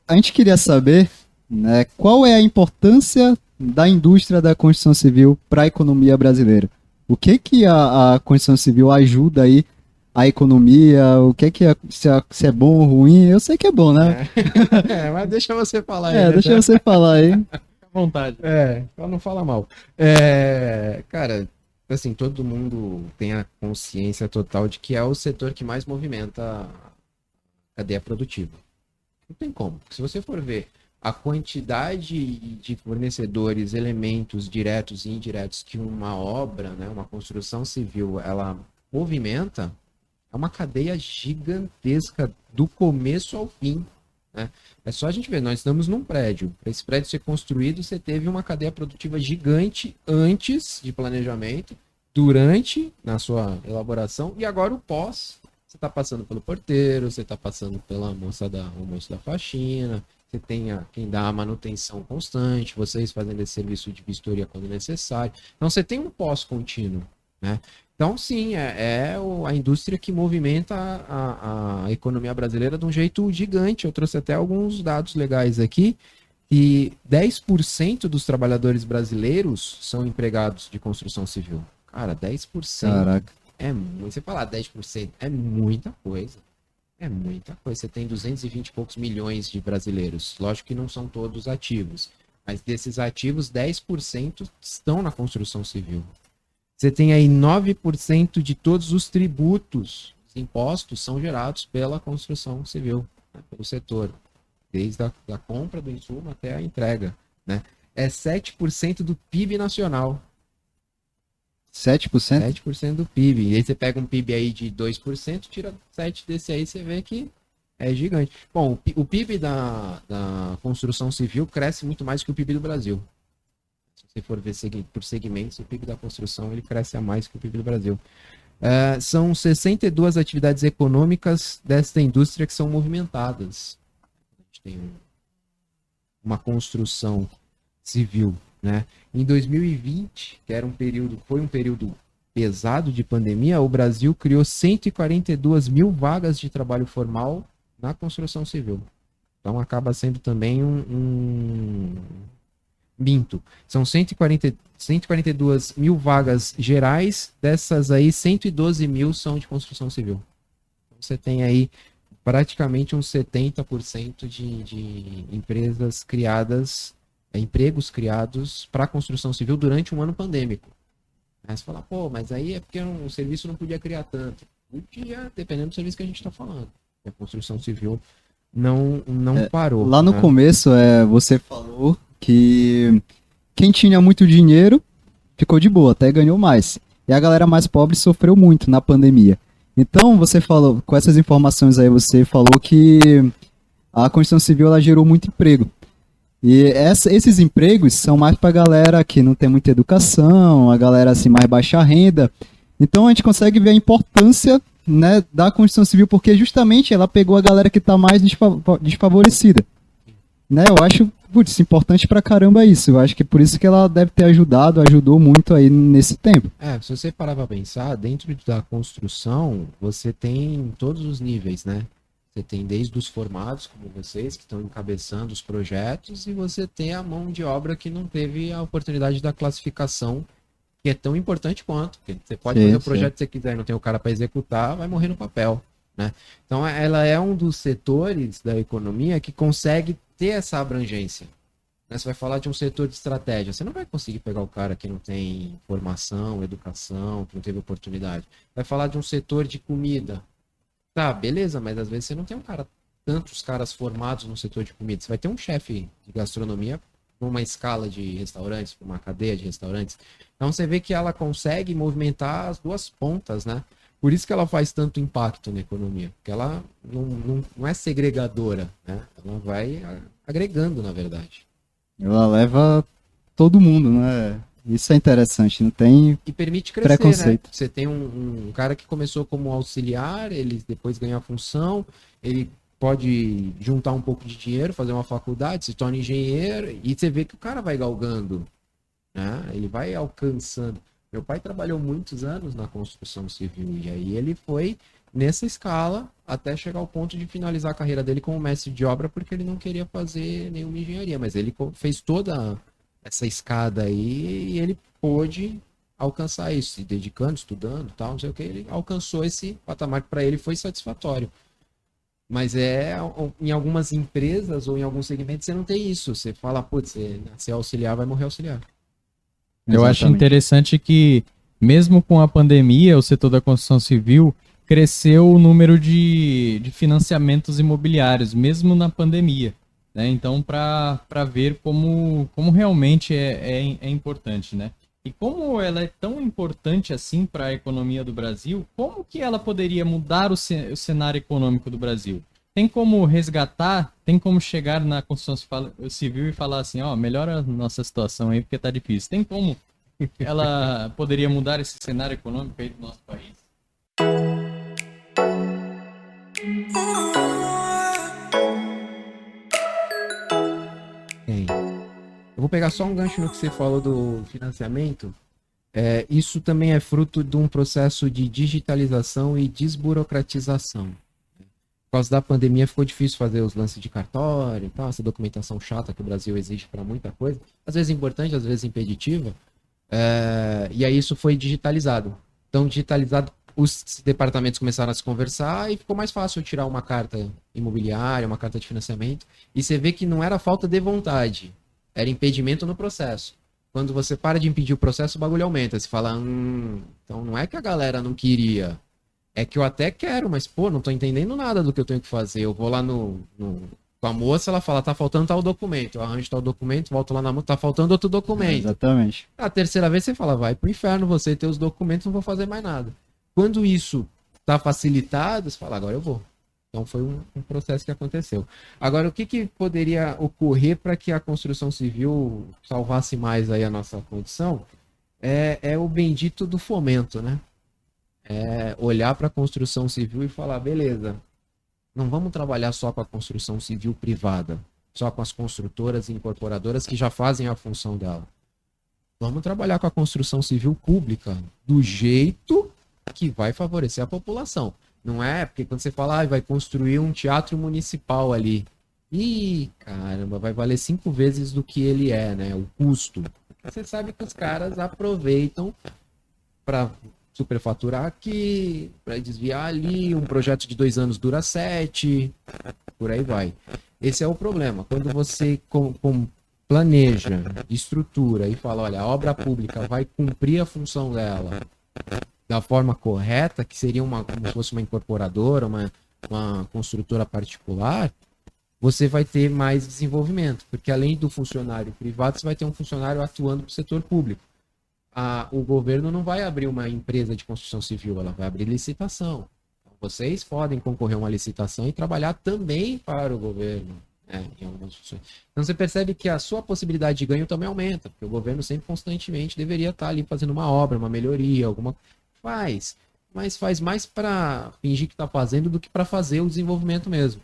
A gente queria saber, né, qual é a importância da indústria da construção civil para a economia brasileira. O que a construção civil ajuda aí a economia? O que se é bom ou ruim? Eu sei que é bom, né? Mas deixa você falar aí. né? Deixa você falar aí. Fica à vontade. Pra não falar mal. Cara, assim, todo mundo tem a consciência total de que é o setor que mais movimenta a cadeia produtiva. Não tem como. Se você for ver a quantidade de fornecedores, elementos diretos e indiretos que uma obra, né, uma construção civil, ela movimenta, é uma cadeia gigantesca do começo ao fim. Né? É só a gente ver, nós estamos num prédio. Para esse prédio ser construído, você teve uma cadeia produtiva gigante antes de planejamento, durante, na sua elaboração, e agora o pós. Você está passando pelo porteiro, você está passando pela moço da faxina, você tem quem dá a manutenção constante, vocês fazendo esse serviço de vistoria quando necessário. Então você tem um pós contínuo, né? Então sim, a indústria que movimenta a economia brasileira de um jeito gigante. Eu trouxe até alguns dados legais aqui, e 10% dos trabalhadores brasileiros são empregados de construção civil. Cara, 10%. Caraca. É muito. Você falar 10% é muita coisa. É muita coisa. Você tem 220 e poucos milhões de brasileiros. Lógico que não são todos ativos. Mas desses ativos, 10% estão na construção civil. Você tem aí 9% de todos os tributos, os impostos, são gerados pela construção civil, né, pelo setor. Desde a compra do insumo até a entrega. Né? É 7% do PIB nacional. 7%? 7% do PIB. E aí você pega um PIB aí de 2%, tira 7 desse aí, você vê que É gigante. Bom, o PIB da construção civil cresce muito mais que o PIB do Brasil. Se você for ver por segmentos, o PIB da construção ele cresce a mais que o PIB do Brasil. São 62 atividades econômicas desta indústria que são movimentadas. A gente tem uma construção civil, né? Em 2020, que foi um período pesado de pandemia, o Brasil criou 142 mil vagas de trabalho formal na construção civil. Então acaba sendo também Minto. São 142 mil vagas gerais, dessas aí 112 mil são de construção civil. Então, você tem aí praticamente uns 70% de empresas criadas, empregos criados para construção civil durante um ano pandêmico. Aí você fala, pô, mas aí é porque o serviço não podia criar tanto. Podia, dependendo do serviço que a gente está falando. A construção civil não parou. Lá no né? começo, você falou que quem tinha muito dinheiro ficou de boa, até ganhou mais. E a galera mais pobre sofreu muito na pandemia. Então, você falou, com essas informações aí, você falou que a construção civil ela gerou muito emprego. E esses empregos são mais pra galera que não tem muita educação, a galera assim mais baixa renda. Então a gente consegue ver a importância, né, da construção civil, porque justamente ela pegou a galera que tá mais desfavorecida. Né, eu acho, putz, importante pra caramba isso. Eu acho que por isso que ela deve ter ajudou muito aí nesse tempo. Se você parar pra pensar, dentro da construção, você tem todos os níveis, né? Você tem desde os formados, como vocês, que estão encabeçando os projetos, e você tem a mão de obra que não teve a oportunidade da classificação, que é tão importante quanto. Porque você pode fazer o projeto que você quiser e não tem o cara para executar, vai morrer no papel. Né? Então, ela é um dos setores da economia que consegue ter essa abrangência. Né? Você vai falar de um setor de estratégia, você não vai conseguir pegar o cara que não tem formação, educação, que não teve oportunidade. Vai falar de um setor de comida. Tá, beleza, mas às vezes você não tem tantos caras formados no setor de comida. Você vai ter um chefe de gastronomia numa escala de restaurantes, uma cadeia de restaurantes. Então você vê que ela consegue movimentar as duas pontas, né? Por isso que ela faz tanto impacto na economia. Porque ela não é segregadora, né? Ela vai agregando, na verdade. Ela leva todo mundo, né? Isso é interessante, não tem e permite crescer, preconceito. Né? Você tem um cara que começou como auxiliar, ele depois ganha a função, ele pode juntar um pouco de dinheiro, fazer uma faculdade, se torna engenheiro, e você vê que o cara vai galgando, né? Ele vai alcançando. Meu pai trabalhou muitos anos na construção civil, e aí ele foi nessa escala até chegar ao ponto de finalizar a carreira dele como mestre de obra, porque ele não queria fazer nenhuma engenharia, mas ele fez toda essa escada aí e ele pôde alcançar isso, se dedicando, estudando, tal, não sei o que, ele alcançou esse patamar que para ele foi satisfatório. Mas em algumas empresas ou em alguns segmentos você não tem isso. Você fala, putz, se é auxiliar, vai morrer auxiliar. Eu acho interessante que, mesmo com a pandemia, o setor da construção civil cresceu o número de financiamentos imobiliários, mesmo na pandemia. Né? Então, para ver como realmente é importante, né? E como ela é tão importante assim para a economia do Brasil, como que ela poderia mudar o cenário econômico do Brasil? Tem como resgatar, tem como chegar na construção civil e falar assim, ó, melhora a nossa situação aí porque tá difícil. Tem como ela poderia mudar esse cenário econômico aí do nosso país? Eu vou pegar só um gancho no que você falou do financiamento. Isso também é fruto de um processo de digitalização e desburocratização. Por causa da pandemia ficou difícil fazer os lances de cartório e tal, essa documentação chata que o Brasil exige para muita coisa. Às vezes importante, às vezes impeditiva. E aí isso foi digitalizado. Então, digitalizado, os departamentos começaram a se conversar e ficou mais fácil tirar uma carta imobiliária, uma carta de financiamento. E você vê que não era falta de vontade, era impedimento no processo. Quando você para de impedir o processo, o bagulho aumenta. Você fala, então não é que a galera não queria, é que eu até quero, mas pô, não tô entendendo nada do que eu tenho que fazer. Eu vou lá com a moça, ela fala, tá faltando tal documento. Eu arranjo tal documento, volto lá na moça, tá faltando outro documento. Exatamente. A terceira vez você fala, vai pro inferno, você e teus documentos, não vou fazer mais nada. Quando isso tá facilitado, você fala, agora eu vou. Então foi um processo que aconteceu. Agora, o que poderia ocorrer para que a construção civil salvasse mais aí a nossa condição? É o bendito do fomento, né? É olhar para a construção civil e falar, beleza, não vamos trabalhar só com a construção civil privada, só com as construtoras e incorporadoras que já fazem a função dela. Vamos trabalhar com a construção civil pública do jeito que vai favorecer a população. Não é porque quando você fala, vai construir um teatro municipal ali. Ih, caramba, vai valer 5 vezes do que ele é, né? O custo. Você sabe que os caras aproveitam para superfaturar aqui, para desviar ali. Um projeto de 2 anos dura 7, por aí vai. Esse é o problema. Quando você planeja, estrutura e fala, olha, a obra pública vai cumprir a função dela da forma correta, que seria como se fosse uma incorporadora, uma construtora particular, você vai ter mais desenvolvimento, porque além do funcionário privado, você vai ter um funcionário atuando para o setor público. O governo não vai abrir uma empresa de construção civil, ela vai abrir licitação. Então, vocês podem concorrer a uma licitação e trabalhar também para o governo. Em algumas funções. Então você percebe que a sua possibilidade de ganho também aumenta, porque o governo sempre constantemente deveria estar ali fazendo uma obra, uma melhoria, mas faz mais para fingir que está fazendo do que para fazer o desenvolvimento mesmo.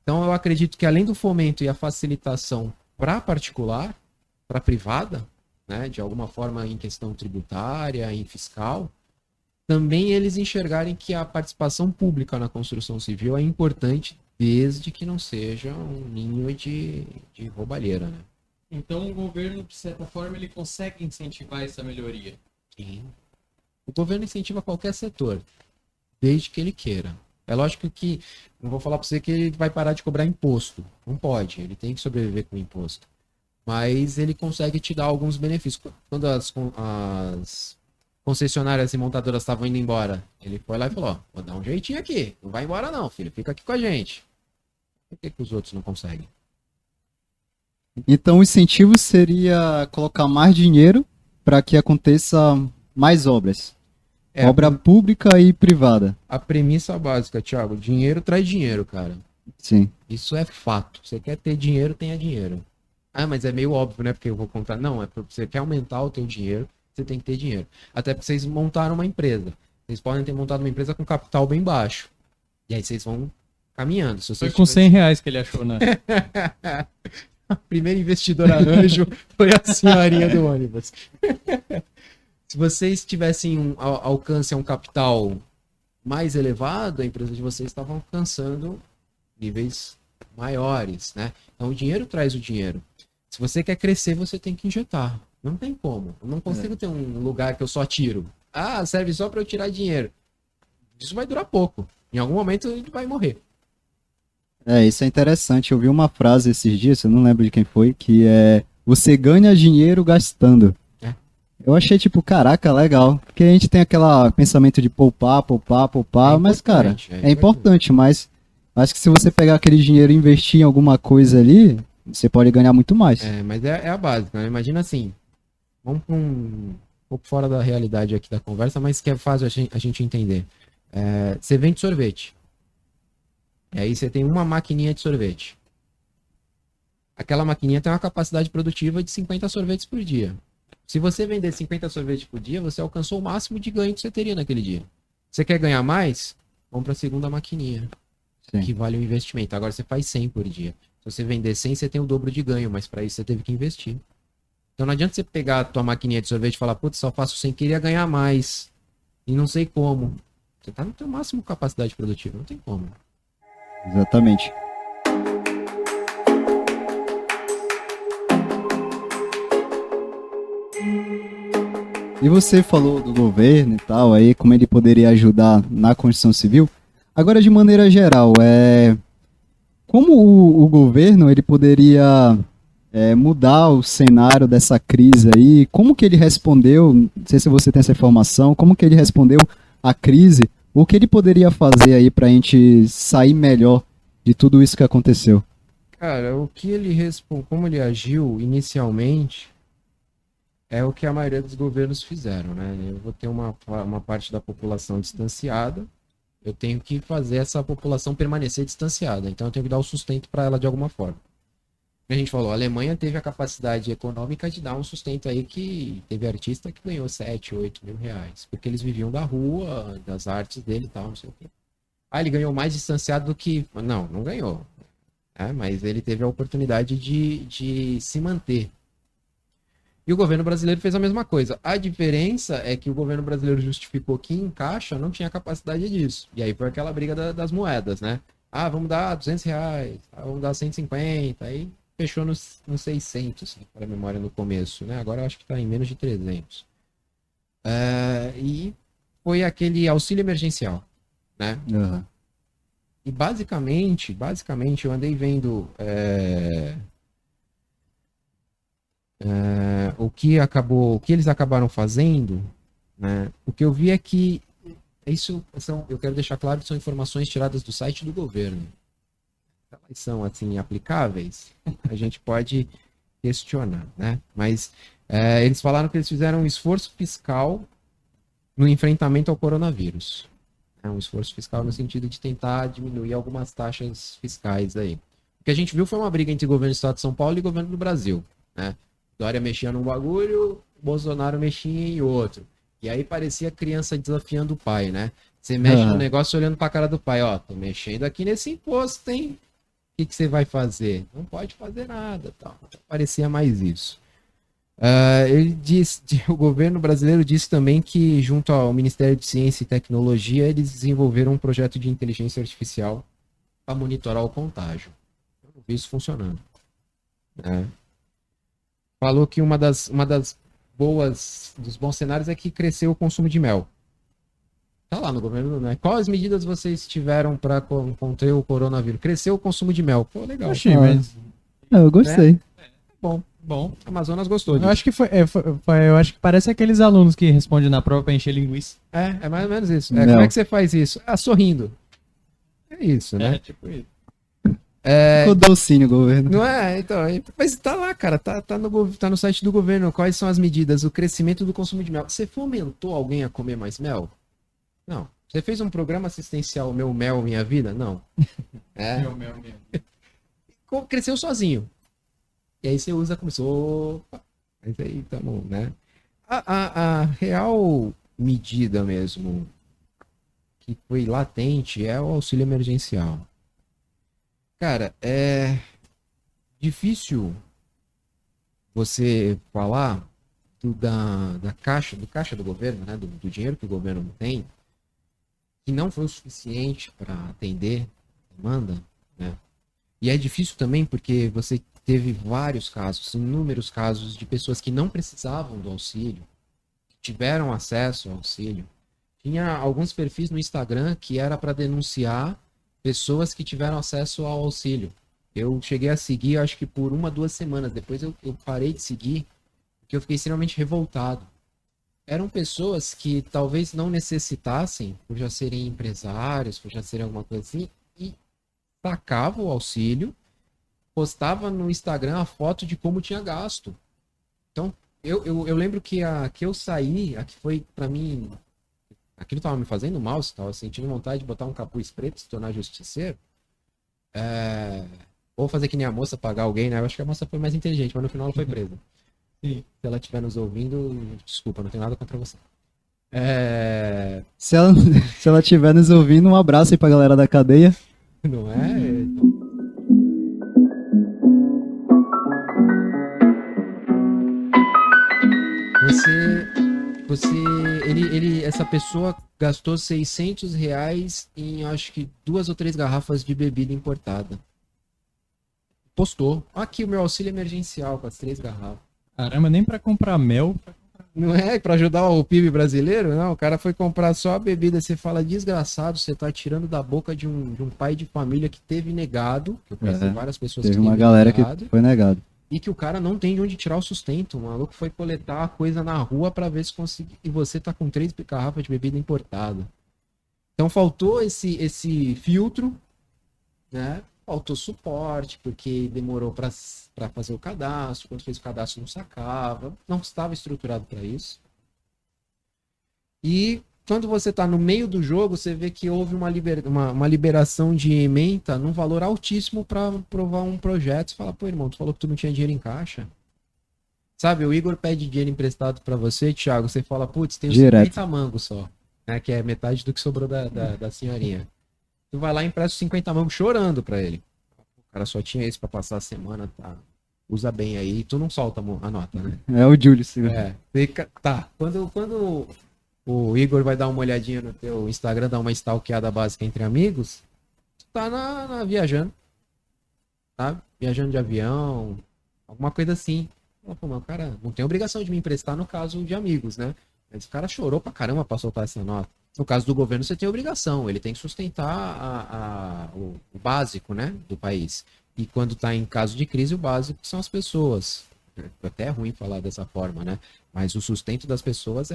Então eu acredito que além do fomento e a facilitação para particular, para privada, né, de alguma forma em questão tributária, em fiscal, também eles enxergarem que a participação pública na construção civil é importante, desde que não seja um ninho de roubalheira, né? Então o governo, de certa forma, ele consegue incentivar essa melhoria. Sim. O governo incentiva qualquer setor, desde que ele queira. É lógico que, não vou falar para você que ele vai parar de cobrar imposto. Não pode, ele tem que sobreviver com imposto. Mas ele consegue te dar alguns benefícios. Quando as concessionárias e montadoras estavam indo embora, ele foi lá e falou, vou dar um jeitinho aqui, não vai embora não, filho, fica aqui com a gente. Por que os outros não conseguem? Então o incentivo seria colocar mais dinheiro para que aconteça mais obras. Obra pública e privada. A premissa básica, Thiago, dinheiro traz dinheiro, cara. Sim. Isso é fato. Você quer ter dinheiro, tenha dinheiro. Mas é meio óbvio, né? Porque eu vou contar. Não, é porque você quer aumentar o teu dinheiro, você tem que ter dinheiro. Até porque vocês montaram uma empresa. Vocês podem ter montado uma empresa com capital bem baixo. E aí vocês vão caminhando. Se Foi com R$100 que ele achou, né? A primeira investidora anjo foi a senhorinha do ônibus. Se vocês tivessem alcance a um capital mais elevado, a empresa de vocês estava alcançando níveis maiores, né? Então o dinheiro traz o dinheiro. Se você quer crescer, você tem que injetar. Não tem como. Eu não consigo ter um lugar que eu só tiro. Serve só para eu tirar dinheiro. Isso vai durar pouco. Em algum momento ele vai morrer. Isso é interessante. Eu vi uma frase esses dias, eu não lembro de quem foi, que é: você ganha dinheiro gastando. Eu achei tipo, caraca, legal. Porque a gente tem aquele pensamento de poupar, mas cara, é importante, mas acho que se você pegar aquele dinheiro e investir em alguma coisa ali, você pode ganhar muito mais. Mas é a básica, né? Imagina assim, vamos para um pouco fora da realidade aqui da conversa, mas que é fácil a gente entender. Você vende sorvete. E aí você tem uma maquininha de sorvete. Aquela maquininha tem uma capacidade produtiva de 50 sorvetes por dia. Se você vender 50 sorvetes por dia, você alcançou o máximo de ganho que você teria naquele dia. Você quer ganhar mais? Vamos para a segunda maquininha, que vale o investimento. Agora você faz 100 por dia. Se você vender 100, você tem o dobro de ganho, mas para isso você teve que investir. Então não adianta você pegar a tua maquininha de sorvete e falar, putz, só faço 100, queria ganhar mais. E não sei como. Você tá no teu máximo capacidade produtiva, não tem como. Exatamente. E você falou do governo e tal, aí como ele poderia ajudar na construção civil. Agora, de maneira geral, como o governo ele poderia mudar o cenário dessa crise aí? Como que ele respondeu? Não sei se você tem essa informação. Como que ele respondeu à crise? O que ele poderia fazer aí para a gente sair melhor de tudo isso que aconteceu? Cara, o que ele como ele agiu inicialmente é o que a maioria dos governos fizeram, né? Eu vou ter uma parte da população distanciada eu tenho que fazer essa população permanecer distanciada. Então eu tenho que dar o sustento para ela de alguma forma. A gente falou, a Alemanha teve a capacidade econômica de dar um sustento aí que teve artista que ganhou 7, 8 mil reais. Porque eles viviam da rua, das artes dele e tal, não sei o quê. Ah, ele ganhou mais distanciado do que... Não ganhou. Mas ele teve a oportunidade de se manter. E o governo brasileiro fez a mesma coisa. A diferença é que o governo brasileiro justificou que em caixa não tinha capacidade disso. E aí foi aquela briga das moedas, né? Ah, vamos dar 200 reais, vamos dar 150, aí fechou nos 600, para a memória no começo, né? Agora eu acho que está em menos de 300. E foi aquele auxílio emergencial, né? Uhum. E basicamente eu andei vendo o que eles acabaram fazendo, né? O que eu vi é que eu quero deixar claro que são informações tiradas do site do governo. Elas são assim aplicáveis, a gente pode questionar, né? Mas eles falaram que eles fizeram um esforço fiscal no enfrentamento ao coronavírus. Um esforço fiscal no sentido de tentar diminuir algumas taxas fiscais aí. O que a gente viu foi uma briga entre o governo do estado de São Paulo e o governo do Brasil, né? Dória mexia num bagulho, Bolsonaro mexia em outro. E aí parecia criança desafiando o pai, né? Você mexe no negócio olhando pra cara do pai, ó, tô mexendo aqui nesse imposto, hein? O que você vai fazer? Não pode fazer nada, tal. Parecia mais isso. O governo brasileiro disse também que, junto ao Ministério de Ciência e Tecnologia, eles desenvolveram um projeto de inteligência artificial para monitorar o contágio. Eu não vi isso funcionando. Falou que uma das dos bons cenários é que cresceu o consumo de mel. Tá lá no governo, né? Quais medidas vocês tiveram para conter o coronavírus? Cresceu o consumo de mel. Pô, legal. Achei, mas... Eu gostei. Bom. Amazonas gostou disso. Eu acho que eu acho que parece aqueles alunos que respondem na prova pra encher linguiça. É mais ou menos isso. Como é que você faz isso? sorrindo. É isso, né? Tipo isso. Ficou docinho o governo. Não é? Então, mas tá lá, cara. Tá no site do governo. Quais são as medidas? O crescimento do consumo de mel. Você fomentou alguém a comer mais mel? Não. Você fez um programa assistencial Meu Mel, Minha Vida? Não. Meu mesmo. Cresceu sozinho. E aí você usa como se... Opa, mas aí tamo, né? A real medida mesmo que foi latente é o auxílio emergencial. Cara, é difícil você falar do caixa do governo, né? Do dinheiro que o governo tem, que não foi o suficiente para atender a demanda, né? E é difícil também porque você teve vários casos, inúmeros casos de pessoas que não precisavam do auxílio, que tiveram acesso ao auxílio. Tinha alguns perfis no Instagram que era para denunciar pessoas que tiveram acesso ao auxílio. Eu cheguei a seguir, acho que por 1, 2 semanas. Depois eu parei de seguir, porque eu fiquei extremamente revoltado. Eram pessoas que talvez não necessitassem, por já serem empresários, por já serem alguma coisa assim, e sacavam o auxílio, postava no Instagram a foto de como tinha gasto. Então, eu lembro que eu saí, a que foi pra mim, aquilo tava me fazendo mal, tava sentindo vontade de botar um capuz preto, se tornar justiceiro. Ou fazer que nem a moça, pagar alguém, né? Eu acho que a moça foi mais inteligente, mas no final ela foi presa. Sim. Se ela estiver nos ouvindo, desculpa, não tenho nada contra você. Se ela estiver nos ouvindo, um abraço aí pra galera da cadeia. Não é? Essa pessoa gastou 600 reais em, acho que 2 ou 3 garrafas de bebida importada. Postou. Aqui o meu auxílio emergencial com as 3 garrafas. Caramba, nem pra comprar mel. Não é pra ajudar o PIB brasileiro? Não, o cara foi comprar só a bebida. Você fala, desgraçado, você tá tirando da boca de um pai de família que teve negado. Que eu conheci várias pessoas teve que uma galera negado, que foi negado. e que o cara não tem de onde tirar o sustento. O maluco foi coletar a coisa na rua pra ver se conseguir. E você tá com 3 garrafas de bebida importada. Então faltou esse filtro, né? Faltou suporte, porque demorou para fazer o cadastro. Quando fez o cadastro, não sacava. Não estava estruturado para isso. E quando você tá no meio do jogo, você vê que houve uma liberação de ementa num valor altíssimo para aprovar um projeto. Você fala, pô, irmão, tu falou que tu não tinha dinheiro em caixa. Sabe, o Igor pede dinheiro emprestado para você, Thiago, você fala, putz, tem 50 mangos só, né, que é metade do que sobrou da senhorinha. Tu vai lá e empresta 50 mangos chorando para ele. O cara só tinha isso para passar a semana, tá? Usa bem aí, tu não solta a nota, né? É o Júlio. Tá, quando o Igor vai dar uma olhadinha no teu Instagram, dar uma stalkeada básica entre amigos, tu tá viajando, tá? Viajando de avião, alguma coisa assim. Pô, mas o cara não tem obrigação de me emprestar no caso de amigos, né? Mas o cara chorou pra caramba pra soltar essa nota. No caso do governo, você tem obrigação, ele tem que sustentar o básico, né, do país. E quando tá em caso de crise, o básico são as pessoas. Até é ruim falar dessa forma, né? Mas o sustento das pessoas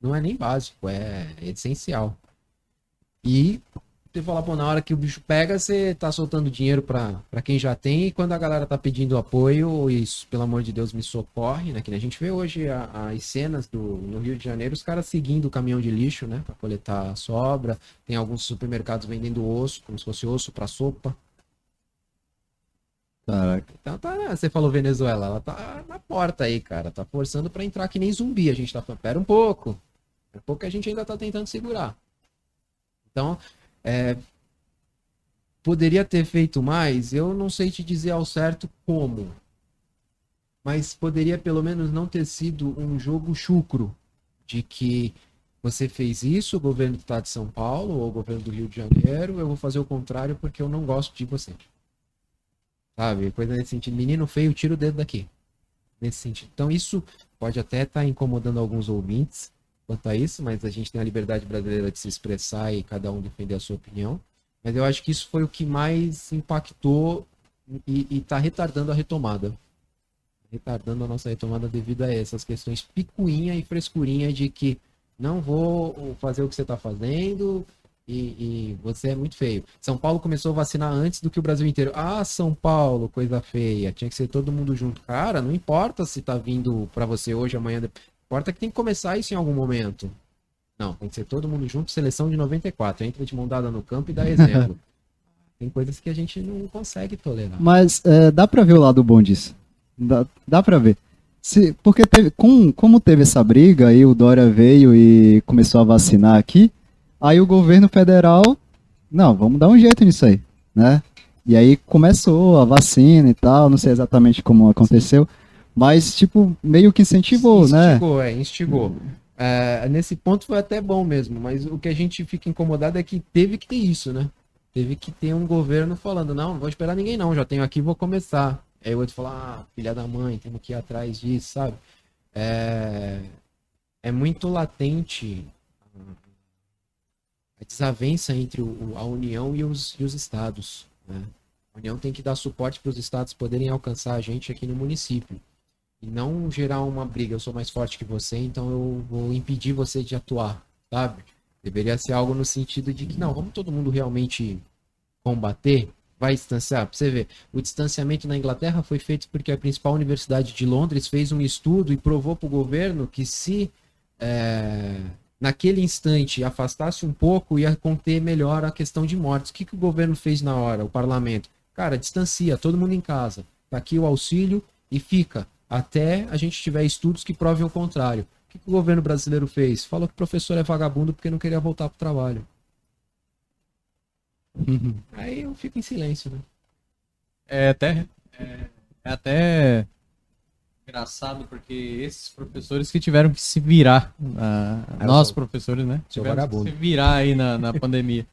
não é nem básico, é essencial. E você fala, pô, na hora que o bicho pega, você tá soltando dinheiro pra quem já tem, e quando a galera tá pedindo apoio, isso, pelo amor de Deus, me socorre, né? Que a gente vê hoje as cenas no Rio de Janeiro, os caras seguindo o caminhão de lixo, né? Pra coletar a sobra. Tem alguns supermercados vendendo osso, como se fosse osso pra sopa. Caraca. Então você falou Venezuela, ela tá na porta aí, cara. Tá forçando pra entrar que nem zumbi. A gente tá falando, pera um pouco. Pera um pouco que a gente ainda tá tentando segurar. Então, poderia ter feito mais? Eu não sei te dizer ao certo como. Mas poderia pelo menos não ter sido um jogo chucro. De que você fez isso, o governo do estado de São Paulo, ou o governo do Rio de Janeiro, eu vou fazer o contrário porque eu não gosto de você. Sabe? Coisa nesse sentido. Menino feio, tira o dedo daqui. Nesse sentido. Então isso pode até estar incomodando alguns ouvintes quanto a isso, mas a gente tem a liberdade brasileira de se expressar e cada um defender a sua opinião. Mas eu acho que isso foi o que mais impactou e está retardando a retomada. Retardando a nossa retomada devido a essas questões picuinha e frescurinha de que não vou fazer o que você está fazendo e você é muito feio. São Paulo começou a vacinar antes do que o Brasil inteiro. Ah, São Paulo, coisa feia. Tinha que ser todo mundo junto. Cara, não importa se tá vindo para você hoje, amanhã. Importa que tem que começar isso em algum momento. Não, tem que ser todo mundo junto. Seleção de 94. Entra de mão dada no campo e dá exemplo. Tem coisas que a gente não consegue tolerar. Mas dá pra ver o lado bom disso. Dá pra ver. Porque como teve essa briga, aí o Dória veio e começou a vacinar aqui, aí o governo federal, não, vamos dar um jeito nisso aí, né? E aí começou a vacina e tal, não sei exatamente como aconteceu, mas tipo, meio que incentivou, né? Instigou. Nesse ponto foi até bom mesmo, mas o que a gente fica incomodado é que teve que ter isso, né? Teve que ter um governo falando, não vou esperar ninguém não, já tenho aqui, vou começar. Aí o outro fala, filha da mãe, temos que ir atrás disso, sabe? É muito latente a desavença entre a União e os estados, né? A União tem que dar suporte para os estados poderem alcançar a gente aqui no município. E não gerar uma briga, eu sou mais forte que você, então eu vou impedir você de atuar, sabe? Deveria ser algo no sentido de que, não, vamos todo mundo realmente combater, vai distanciar. Pra você ver, o distanciamento na Inglaterra foi feito porque a principal universidade de Londres fez um estudo e provou para o governo que se naquele instante afastasse um pouco, ia conter melhor a questão de mortes. O que o governo fez na hora, o parlamento? Cara, distancia, todo mundo em casa. Tá aqui o auxílio e fica até a gente tiver estudos que provem o contrário. O que o governo brasileiro fez? Falou que o professor é vagabundo porque não queria voltar pro trabalho. Aí eu fico em silêncio, né? É até engraçado porque esses professores que tiveram que se virar, nós professores, né? Tiveram que se virar aí na pandemia.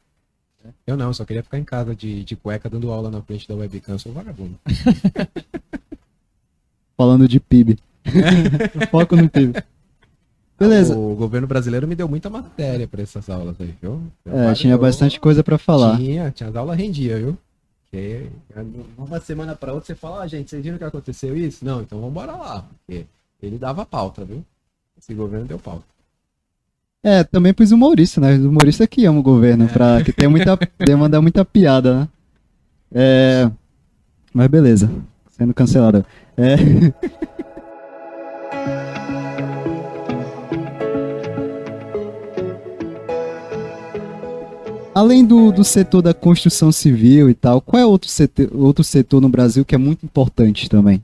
Eu não, só queria ficar em casa de cueca dando aula na frente da webcam, eu sou vagabundo. Falando de PIB. Foco no PIB. Beleza. O governo brasileiro me deu muita matéria para essas aulas aí, viu? Tinha bastante coisa para falar. Tinha, as aulas rendia, viu? Porque uma semana para outra você fala, gente, vocês viram que aconteceu isso? Não, então vamos embora lá. Porque ele dava pauta, viu? Esse governo deu pauta. Também pros humoristas, né? Os humoristas que amam o governo, que tem demanda muita piada, né? Mas beleza. Sendo cancelado. Além do setor da construção civil e tal, qual é outro setor no Brasil que é muito importante também?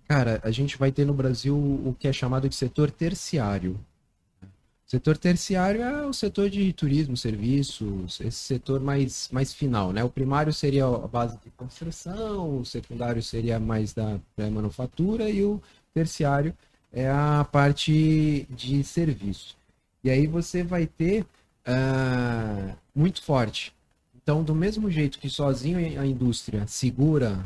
Cara, a gente vai ter no Brasil o que é chamado de setor terciário. O setor terciário é o setor de turismo, serviços, esse setor mais final, né? O primário seria a base de construção, o secundário seria mais da manufatura e o terciário é a parte de serviço. E aí você vai ter muito forte. Então, do mesmo jeito que sozinho a indústria segura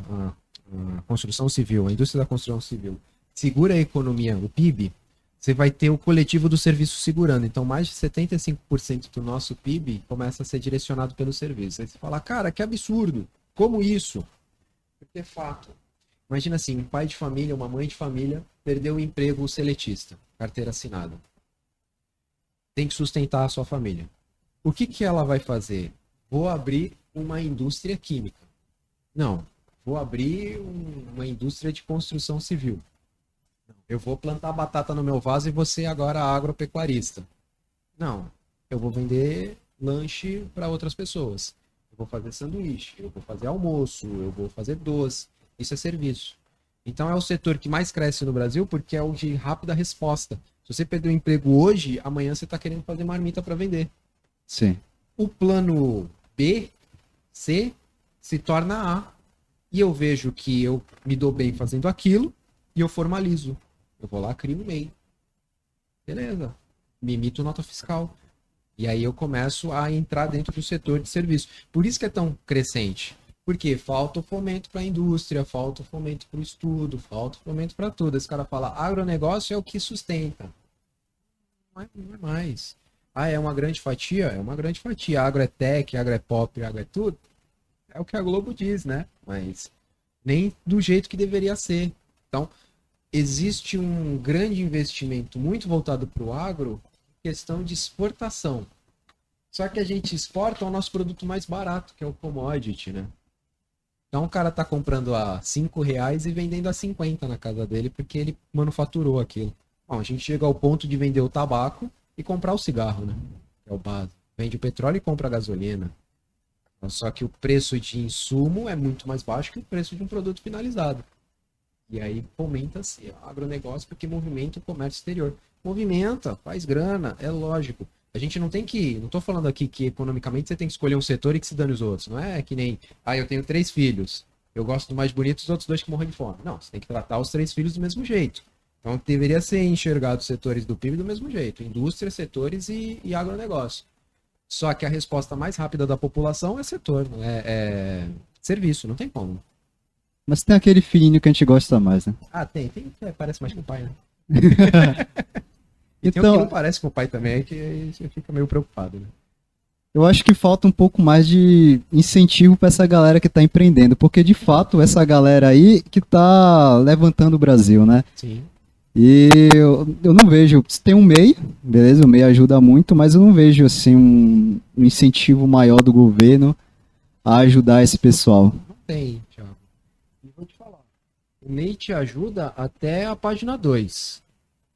a construção civil, a indústria da construção civil segura a economia, o PIB, você vai ter o coletivo do serviço segurando. Então, mais de 75% do nosso PIB começa a ser direcionado pelo serviço. Aí você fala, cara, que absurdo! Como isso? Porque é fato. Imagina assim, um pai de família, uma mãe de família, perdeu o emprego seletista, carteira assinada. Tem que sustentar a sua família. O que ela vai fazer? Vou abrir uma indústria química. Não, vou abrir uma indústria de construção civil. Eu vou plantar batata no meu vaso e vou ser agora agropecuarista. Não, eu vou vender lanche para outras pessoas. Eu vou fazer sanduíche, eu vou fazer almoço, eu vou fazer doce. Isso é serviço. Então é o setor que mais cresce no Brasil porque é o de rápida resposta. Se você perdeu o emprego hoje, amanhã você está querendo fazer marmita para vender. Sim. O plano B, C, se torna A. E eu vejo que eu me dou bem fazendo aquilo e eu formalizo. Eu vou lá, crio um MEI. Beleza. Me emito nota fiscal. E aí eu começo a entrar dentro do setor de serviço. Por isso que é tão crescente. Porque falta o fomento para a indústria, falta o fomento para o estudo, falta o fomento para tudo. Esse cara fala, agronegócio é o que sustenta. Não é mais. Ah, é uma grande fatia? É uma grande fatia. Agro é tech, agro é pop, agro é tudo. É o que a Globo diz, né? Mas nem do jeito que deveria ser. Então, existe um grande investimento muito voltado para o agro, questão de exportação. Só que a gente exporta o nosso produto mais barato, que é o commodity, né? Então o cara tá comprando a R$5 e vendendo a 50 na casa dele, porque ele manufaturou aquilo. Bom, a gente chega ao ponto de vender o tabaco e comprar o cigarro, né? Que é o básico. Vende o petróleo e compra a gasolina. Só que o preço de insumo é muito mais baixo que o preço de um produto finalizado. E aí fomenta-se o agronegócio porque movimenta o comércio exterior. Movimenta, faz grana, é lógico. A gente não tem que... Não tô falando aqui que economicamente você tem que escolher um setor e que se dane os outros. Não é que nem... eu tenho 3 filhos. Eu gosto do mais bonito, os outros 2 que morrem de fome. Não, você tem que tratar os 3 filhos do mesmo jeito. Então deveria ser enxergado os setores do PIB do mesmo jeito. Indústria, setores e agronegócio. Só que a resposta mais rápida da população é setor. É serviço, não tem como. Mas tem aquele filhinho que a gente gosta mais, né? Tem que parece mais com o pai, né? E tem o que não parece com o pai também, que aí você fica meio preocupado, né? Eu acho que falta um pouco mais de incentivo para essa galera que tá empreendendo, porque de fato essa galera aí que tá levantando o Brasil, né? Sim. E eu não vejo, tem um MEI, beleza, o MEI ajuda muito, mas eu não vejo assim um incentivo maior do governo a ajudar esse pessoal. Não tem, Thiago. E vou te falar. O MEI te ajuda até a página 2.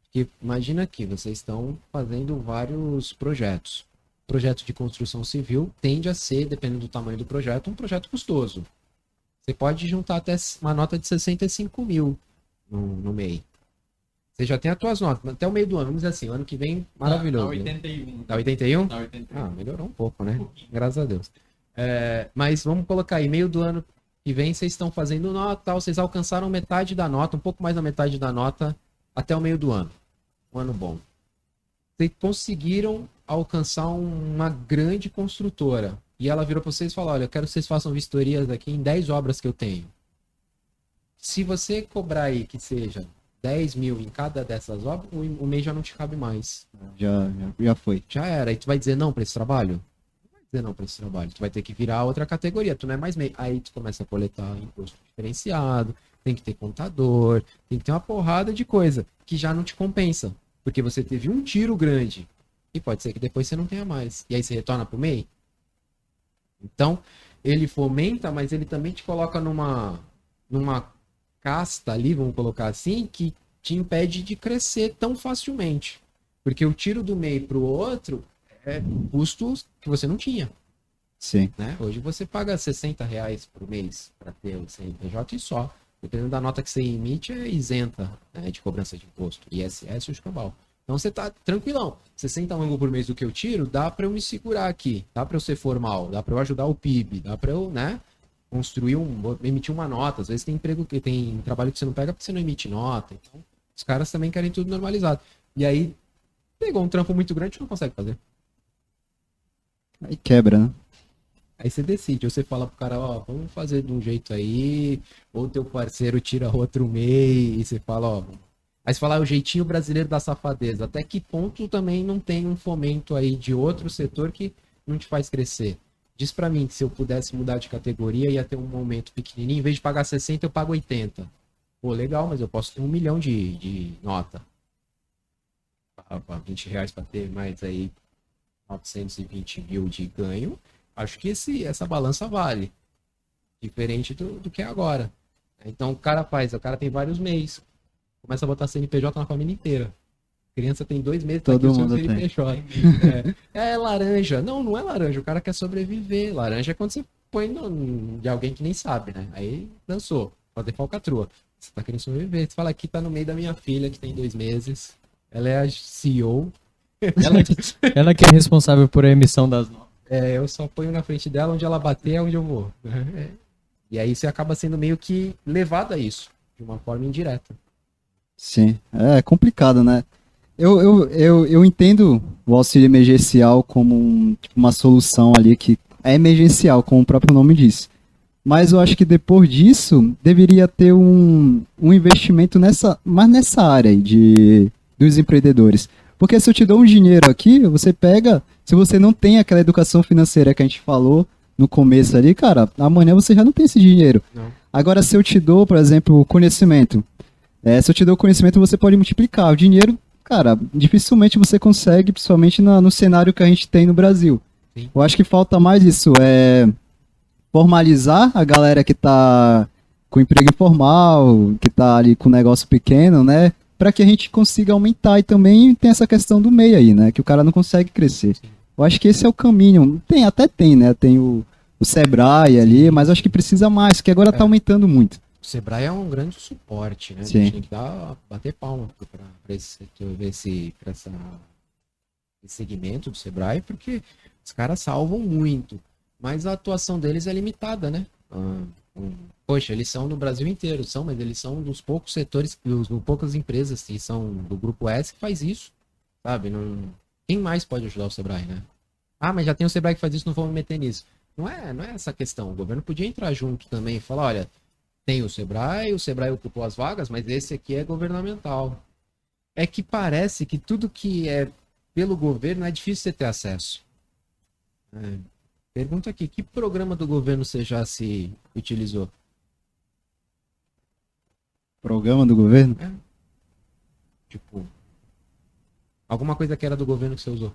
Porque imagina aqui, vocês estão fazendo vários projetos. O projeto de construção civil tende a ser, dependendo do tamanho do projeto, um projeto custoso. Você pode juntar até uma nota de 65 mil no MEI. Você já tem as tuas notas, até o meio do ano, vamos dizer assim, o ano que vem, maravilhoso. Tá 81. Tá 81? Tá 81. Ah, melhorou um pouco, né? Graças a Deus. Mas vamos colocar aí, meio do ano que vem, vocês estão fazendo nota, tal, vocês alcançaram metade da nota, um pouco mais da metade da nota, até o meio do ano. Um ano bom. Vocês conseguiram alcançar uma grande construtora. E ela virou para vocês e falou, olha, eu quero que vocês façam vistorias aqui em 10 obras que eu tenho. Se você cobrar aí que seja 10 mil em cada dessas obras, o mês já não te cabe mais. Já foi. Já era. E tu vai dizer não para esse trabalho? Não vai dizer não para esse trabalho. Tu vai ter que virar outra categoria. Tu não é mais MEI. Aí tu começa a coletar imposto diferenciado, tem que ter contador, tem que ter uma porrada de coisa que já não te compensa. Porque você teve um tiro grande e pode ser que depois você não tenha mais. E aí você retorna pro MEI? Então, ele fomenta, mas ele também te coloca numa casta ali, vamos colocar assim, que te impede de crescer tão facilmente. Porque o tiro do MEI pro outro é custos que você não tinha. Sim. né? Hoje você paga R$ 60 por mês para ter o CNPJ e só. Dependendo da nota que você emite, é isenta, né, de cobrança de imposto. ISS e o escambau. Então você tá tranquilão. 60 mangos por mês do que eu tiro, dá para eu me segurar aqui. Dá para eu ser formal, dá para eu ajudar o PIB, dá para eu, né, emitir uma nota. Às vezes tem emprego que tem trabalho que você não pega porque você não emite nota. Então, os caras também querem tudo normalizado. E aí, pegou um trampo muito grande, não consegue fazer. Aí quebra, né? Aí você decide, ou você fala pro cara, ó, vamos fazer de um jeito aí, ou teu parceiro tira outro mês, e você fala, ó. Aí você fala, o jeitinho brasileiro da safadeza. Até que ponto também não tem um fomento aí de outro setor que não te faz crescer? Diz pra mim que se eu pudesse mudar de categoria, ia ter um momento pequenininho, em vez de pagar 60, eu pago 80. Pô, legal, mas eu posso ter 1 milhão de nota. R$ 20 pra ter mais aí 920 mil de ganho. Acho que essa balança vale. Diferente do que é agora. Então o cara tem vários meses. Começa a botar CNPJ na família inteira. Criança tem 2 meses, tá aqui Todo o seu mundo CNPJ. É laranja. Não é laranja. O cara quer sobreviver. Laranja é quando você põe de alguém que nem sabe, né? Aí dançou. Pode ter falcatrua. Você tá querendo sobreviver. Você fala, aqui tá no meio da minha filha, que tem 2 meses. Ela é a CEO. Ela que é responsável por a emissão das notas. Eu só ponho na frente dela, onde ela bater é onde eu vou. E aí você acaba sendo meio que levado a isso, de uma forma indireta. Sim. É complicado, né? Eu entendo o auxílio emergencial como tipo, uma solução ali que é emergencial, como o próprio nome diz. Mas eu acho que depois disso, deveria ter um investimento mais nessa área aí dos empreendedores. Porque se eu te dou um dinheiro aqui, você pega. Se você não tem aquela educação financeira que a gente falou no começo ali, cara, amanhã você já não tem esse dinheiro. Não. Agora, se eu te dou, por exemplo, conhecimento. Se eu te dou conhecimento, você pode multiplicar. O dinheiro, cara, dificilmente você consegue, principalmente no cenário que a gente tem no Brasil. Sim. Eu acho que falta mais isso. Formalizar a galera que tá com emprego informal, que tá ali com negócio pequeno, né? Para que a gente consiga aumentar. E também tem essa questão do meio aí, né? Que o cara não consegue crescer. Sim. Eu acho que esse é o caminho. Tem, né? Tem o Sebrae ali, mas eu acho que precisa mais, que agora tá aumentando muito. O Sebrae é um grande suporte, né? Sim. A gente tem que bater palma para esse segmento do Sebrae, porque os caras salvam muito. Mas a atuação deles é limitada, né? Poxa, eles são no Brasil inteiro, mas eles são dos poucos setores, poucas empresas que são do grupo S que faz isso, sabe? Quem mais pode ajudar o Sebrae, né? Ah, mas já tem o Sebrae que faz isso, não vou me meter nisso. Não é essa a questão. O governo podia entrar junto também e falar, olha, tem o Sebrae ocupou as vagas, mas esse aqui é governamental. É que parece que tudo que é pelo governo é difícil você ter acesso. Pergunta aqui, que programa do governo você já se utilizou? Programa do governo? Tipo, alguma coisa que era do governo que você usou?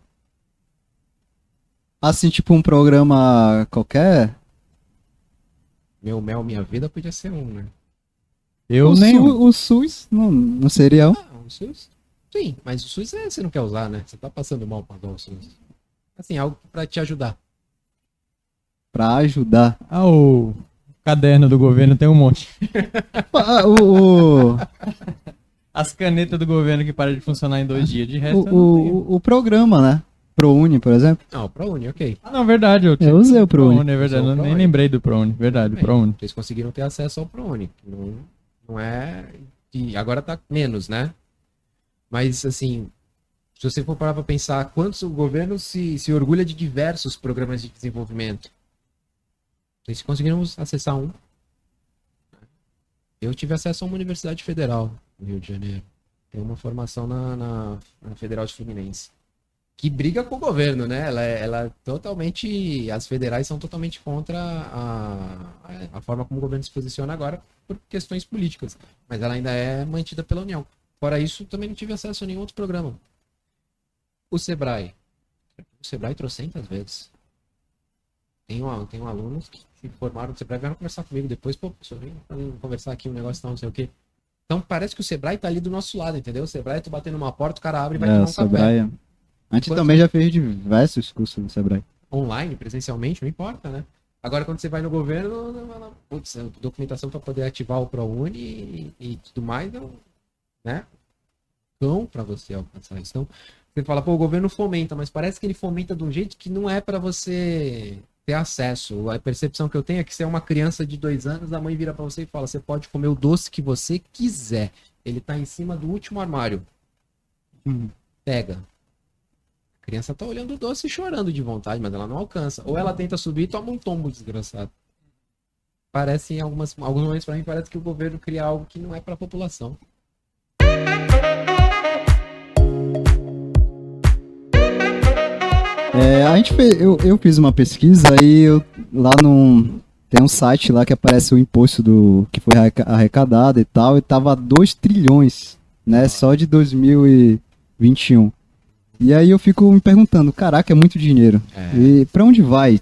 Assim, tipo um programa qualquer? Meu Mel, Minha Vida podia ser um, né? O SUS não seria um? O SUS? Sim, mas o SUS você não quer usar, né? Você tá passando mal pra usar o SUS. Assim, algo pra te ajudar. Pra ajudar. O caderno do governo tem um monte. As canetas do governo que param de funcionar em 2 dias. De resto, eu não tenho. O programa, né? ProUni, por exemplo. Não, o ProUni, ok. Não, verdade. Eu usei o ProUni. É verdade, Usou o eu nem ProUni. lembrei do ProUni. Verdade, ProUni. Vocês conseguiram ter acesso ao ProUni. Não é... Agora tá menos, né? Mas, assim, se você for parar pra pensar, quantos o governo se orgulha de diversos programas de desenvolvimento. Vocês conseguiram acessar um. Eu tive acesso a uma universidade federal no Rio de Janeiro. Tem uma formação na Federal de Fluminense. Que briga com o governo, né? Ela totalmente... As federais são totalmente contra a forma como o governo se posiciona agora por questões políticas. Mas ela ainda é mantida pela União. Fora isso, também não tive acesso a nenhum outro programa. O Sebrae. O Sebrae trocentas vezes. Tem alunos que se formaram no Sebrae, vieram conversar comigo depois. Pô, professor, vem conversar aqui, um negócio não sei o quê. Então parece que o Sebrae tá ali do nosso lado, entendeu? O Sebrae, tu batendo uma porta, o cara abre e vai tomar um Sebrae. café. A gente também já fez diversos cursos no Sebrae. online, presencialmente, não importa, né? Agora, quando você vai no governo, putz, a documentação para poder ativar o ProUni e tudo mais, né? Então, para você alcançar isso. Então, você fala, pô, o governo fomenta, mas parece que ele fomenta de um jeito que não é para você ter acesso. A percepção que eu tenho é que você é uma criança de 2 anos, a mãe vira para você e fala, você pode comer o doce que você quiser. Ele tá em cima do último armário. Pega. A criança tá olhando o doce e chorando de vontade, mas ela não alcança. Ou ela tenta subir e toma um tombo desgraçado. Parece, em alguns momentos, para mim, parece que o governo cria algo que não é para a população. Eu fiz uma pesquisa e lá tem um site lá que aparece o imposto que foi arrecadado e tal, e tava 2 trilhões, né, só de 2021. E aí eu fico me perguntando, caraca, é muito dinheiro. E pra onde vai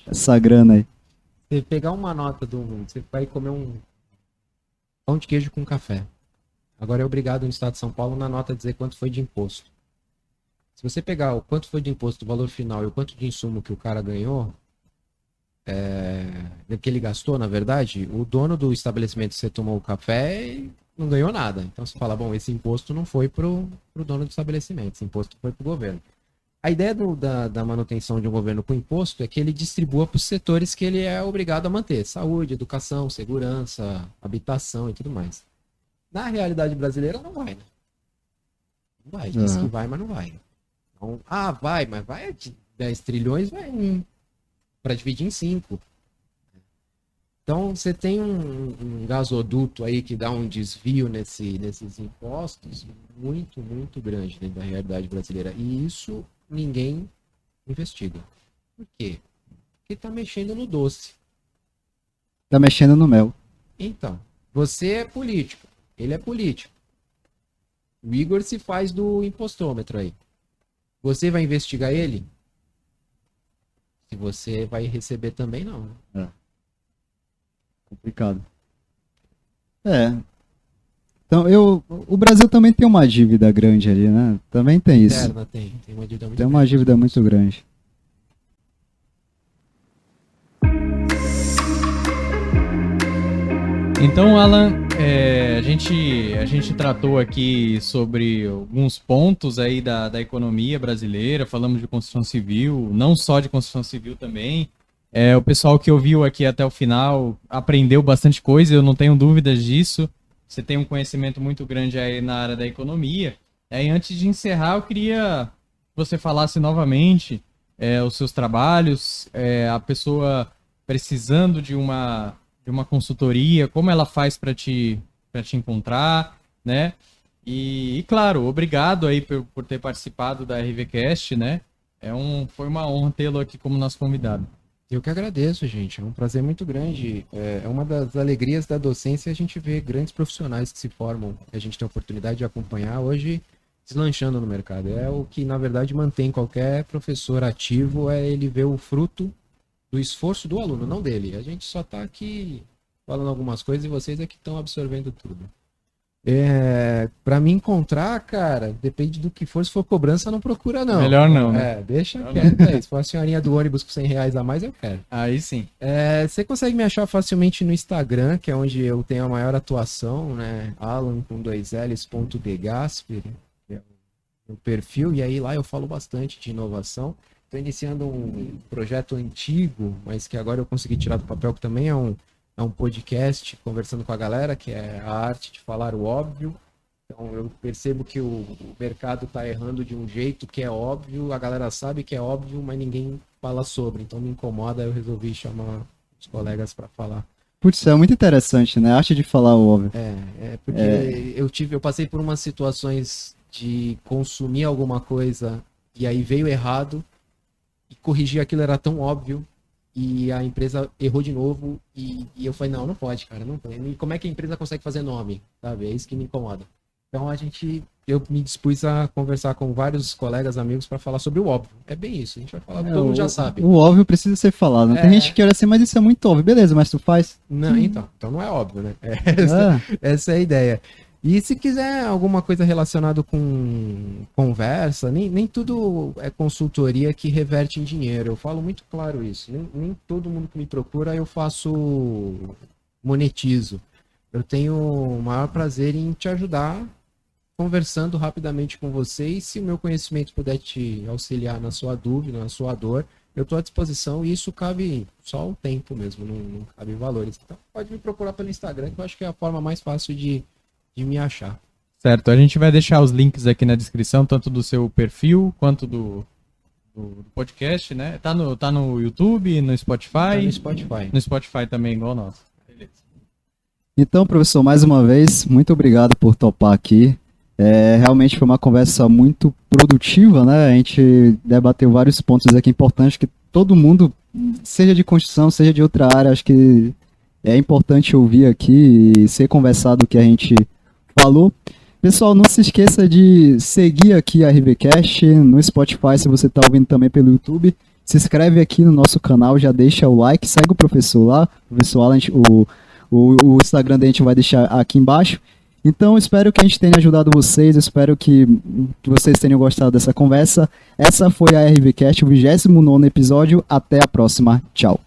essa grana aí? Você pegar uma nota você vai comer um pão de queijo com café. Agora é obrigado no estado de São Paulo na nota dizer quanto foi de imposto. Se você pegar o quanto foi de imposto, o valor final e o quanto de insumo que o cara ganhou, que ele gastou, na verdade, o dono do estabelecimento que você tomou o café não ganhou nada. Então você fala, bom, esse imposto não foi pro dono do estabelecimento, esse imposto foi pro governo. A ideia da manutenção de um governo com imposto é que ele distribua para os setores que ele é obrigado a manter. Saúde, educação, segurança, habitação e tudo mais. Na realidade brasileira não vai, né? Não vai, diz que vai, mas não vai. Então, vai, mas vai de 10 trilhões, vai 1. Para dividir em 5. Então, você tem um gasoduto aí que dá um desvio nesses impostos muito, muito grande dentro da realidade brasileira. E isso ninguém investiga. Por quê? Porque tá mexendo no doce. Tá mexendo no mel. Então, você é político, ele é político. O Igor se faz do impostômetro aí. Você vai investigar ele? Se você vai receber também, não. Complicado. Então, o Brasil também tem uma dívida grande ali, né? Também tem isso. Interna tem uma dívida muito Tem uma grande. dívida muito grande. Então, Alan, a gente tratou aqui sobre alguns pontos aí da economia brasileira, falamos de construção civil, não só de construção civil também. O pessoal que ouviu aqui até o final aprendeu bastante coisa, eu não tenho dúvidas disso. Você tem um conhecimento muito grande aí na área da economia. E antes de encerrar, eu queria que você falasse novamente os seus trabalhos, a pessoa precisando de uma consultoria, como ela faz para te encontrar, né? E claro, obrigado aí por ter participado da RVCast, né? Foi uma honra tê-lo aqui como nosso convidado. Eu que agradeço, gente. É um prazer muito grande. É uma das alegrias da docência a gente ver grandes profissionais que se formam, que a gente tem a oportunidade de acompanhar hoje deslanchando no mercado. É o que, na verdade, mantém qualquer professor ativo, é ele ver o fruto do esforço do aluno, não dele. A gente só está aqui falando algumas coisas e vocês é que estão absorvendo tudo. Para me encontrar, cara, depende do que for. Se for cobrança, não procura, não. Melhor não, né? Deixa quieto. Se for a senhorinha do ônibus com R$100 a mais, eu quero. Aí sim. Você consegue me achar facilmente no Instagram, que é onde eu tenho a maior atuação, né? Alan com 2Ls.degasper, que é o meu perfil, e aí lá eu falo bastante de inovação. Estou iniciando um projeto antigo, mas que agora eu consegui tirar do papel, que também é um podcast conversando com a galera, que é a arte de falar o óbvio. Então eu percebo que o mercado está errando de um jeito que é óbvio, a galera sabe que é óbvio, mas ninguém fala sobre. Então me incomoda, eu resolvi chamar os colegas para falar. Putz, é muito interessante, né? A arte de falar o óbvio. Porque eu passei por umas situações de consumir alguma coisa e aí veio errado, e corrigir aquilo era tão óbvio, e a empresa errou de novo, e eu falei, não pode, cara, não pode. E como é que a empresa consegue fazer nome, sabe? É isso que me incomoda. Então eu me dispus a conversar com vários colegas, amigos, para falar sobre o óbvio. É bem isso, a gente vai falar, todo mundo já sabe. O óbvio precisa ser falado, né? Tem gente que olha assim, mas isso é muito óbvio. Beleza, mas tu faz? Não, então não é óbvio, né? Essa é a ideia. E se quiser alguma coisa relacionada com conversa, nem tudo é consultoria que reverte em dinheiro. Eu falo muito claro isso. Nem todo mundo que me procura eu monetizo. Eu tenho o maior prazer em te ajudar, conversando rapidamente com você. E se o meu conhecimento puder te auxiliar na sua dúvida, na sua dor, eu estou à disposição. E isso cabe só o tempo mesmo, não cabe valores. Então pode me procurar pelo Instagram, que eu acho que é a forma mais fácil de me achar. Certo, a gente vai deixar os links aqui na descrição, tanto do seu perfil quanto do podcast, né? Tá no YouTube, no Spotify? Tá no Spotify. No Spotify também, igual o nosso. Beleza. Então, professor, mais uma vez, muito obrigado por topar aqui. Realmente foi uma conversa muito produtiva, né? A gente debateu vários pontos aqui importantes que todo mundo, seja de construção, seja de outra área, acho que é importante ouvir aqui e ser conversado o que a gente falou. Pessoal, não se esqueça de seguir aqui a RVCast no Spotify, se você está ouvindo também pelo YouTube. Se inscreve aqui no nosso canal, já deixa o like, segue o professor lá, o professor Alan, o Instagram da gente vai deixar aqui embaixo. Então, espero que a gente tenha ajudado vocês, espero que vocês tenham gostado dessa conversa. Essa foi a RVCast, o 29º episódio. Até a próxima. Tchau.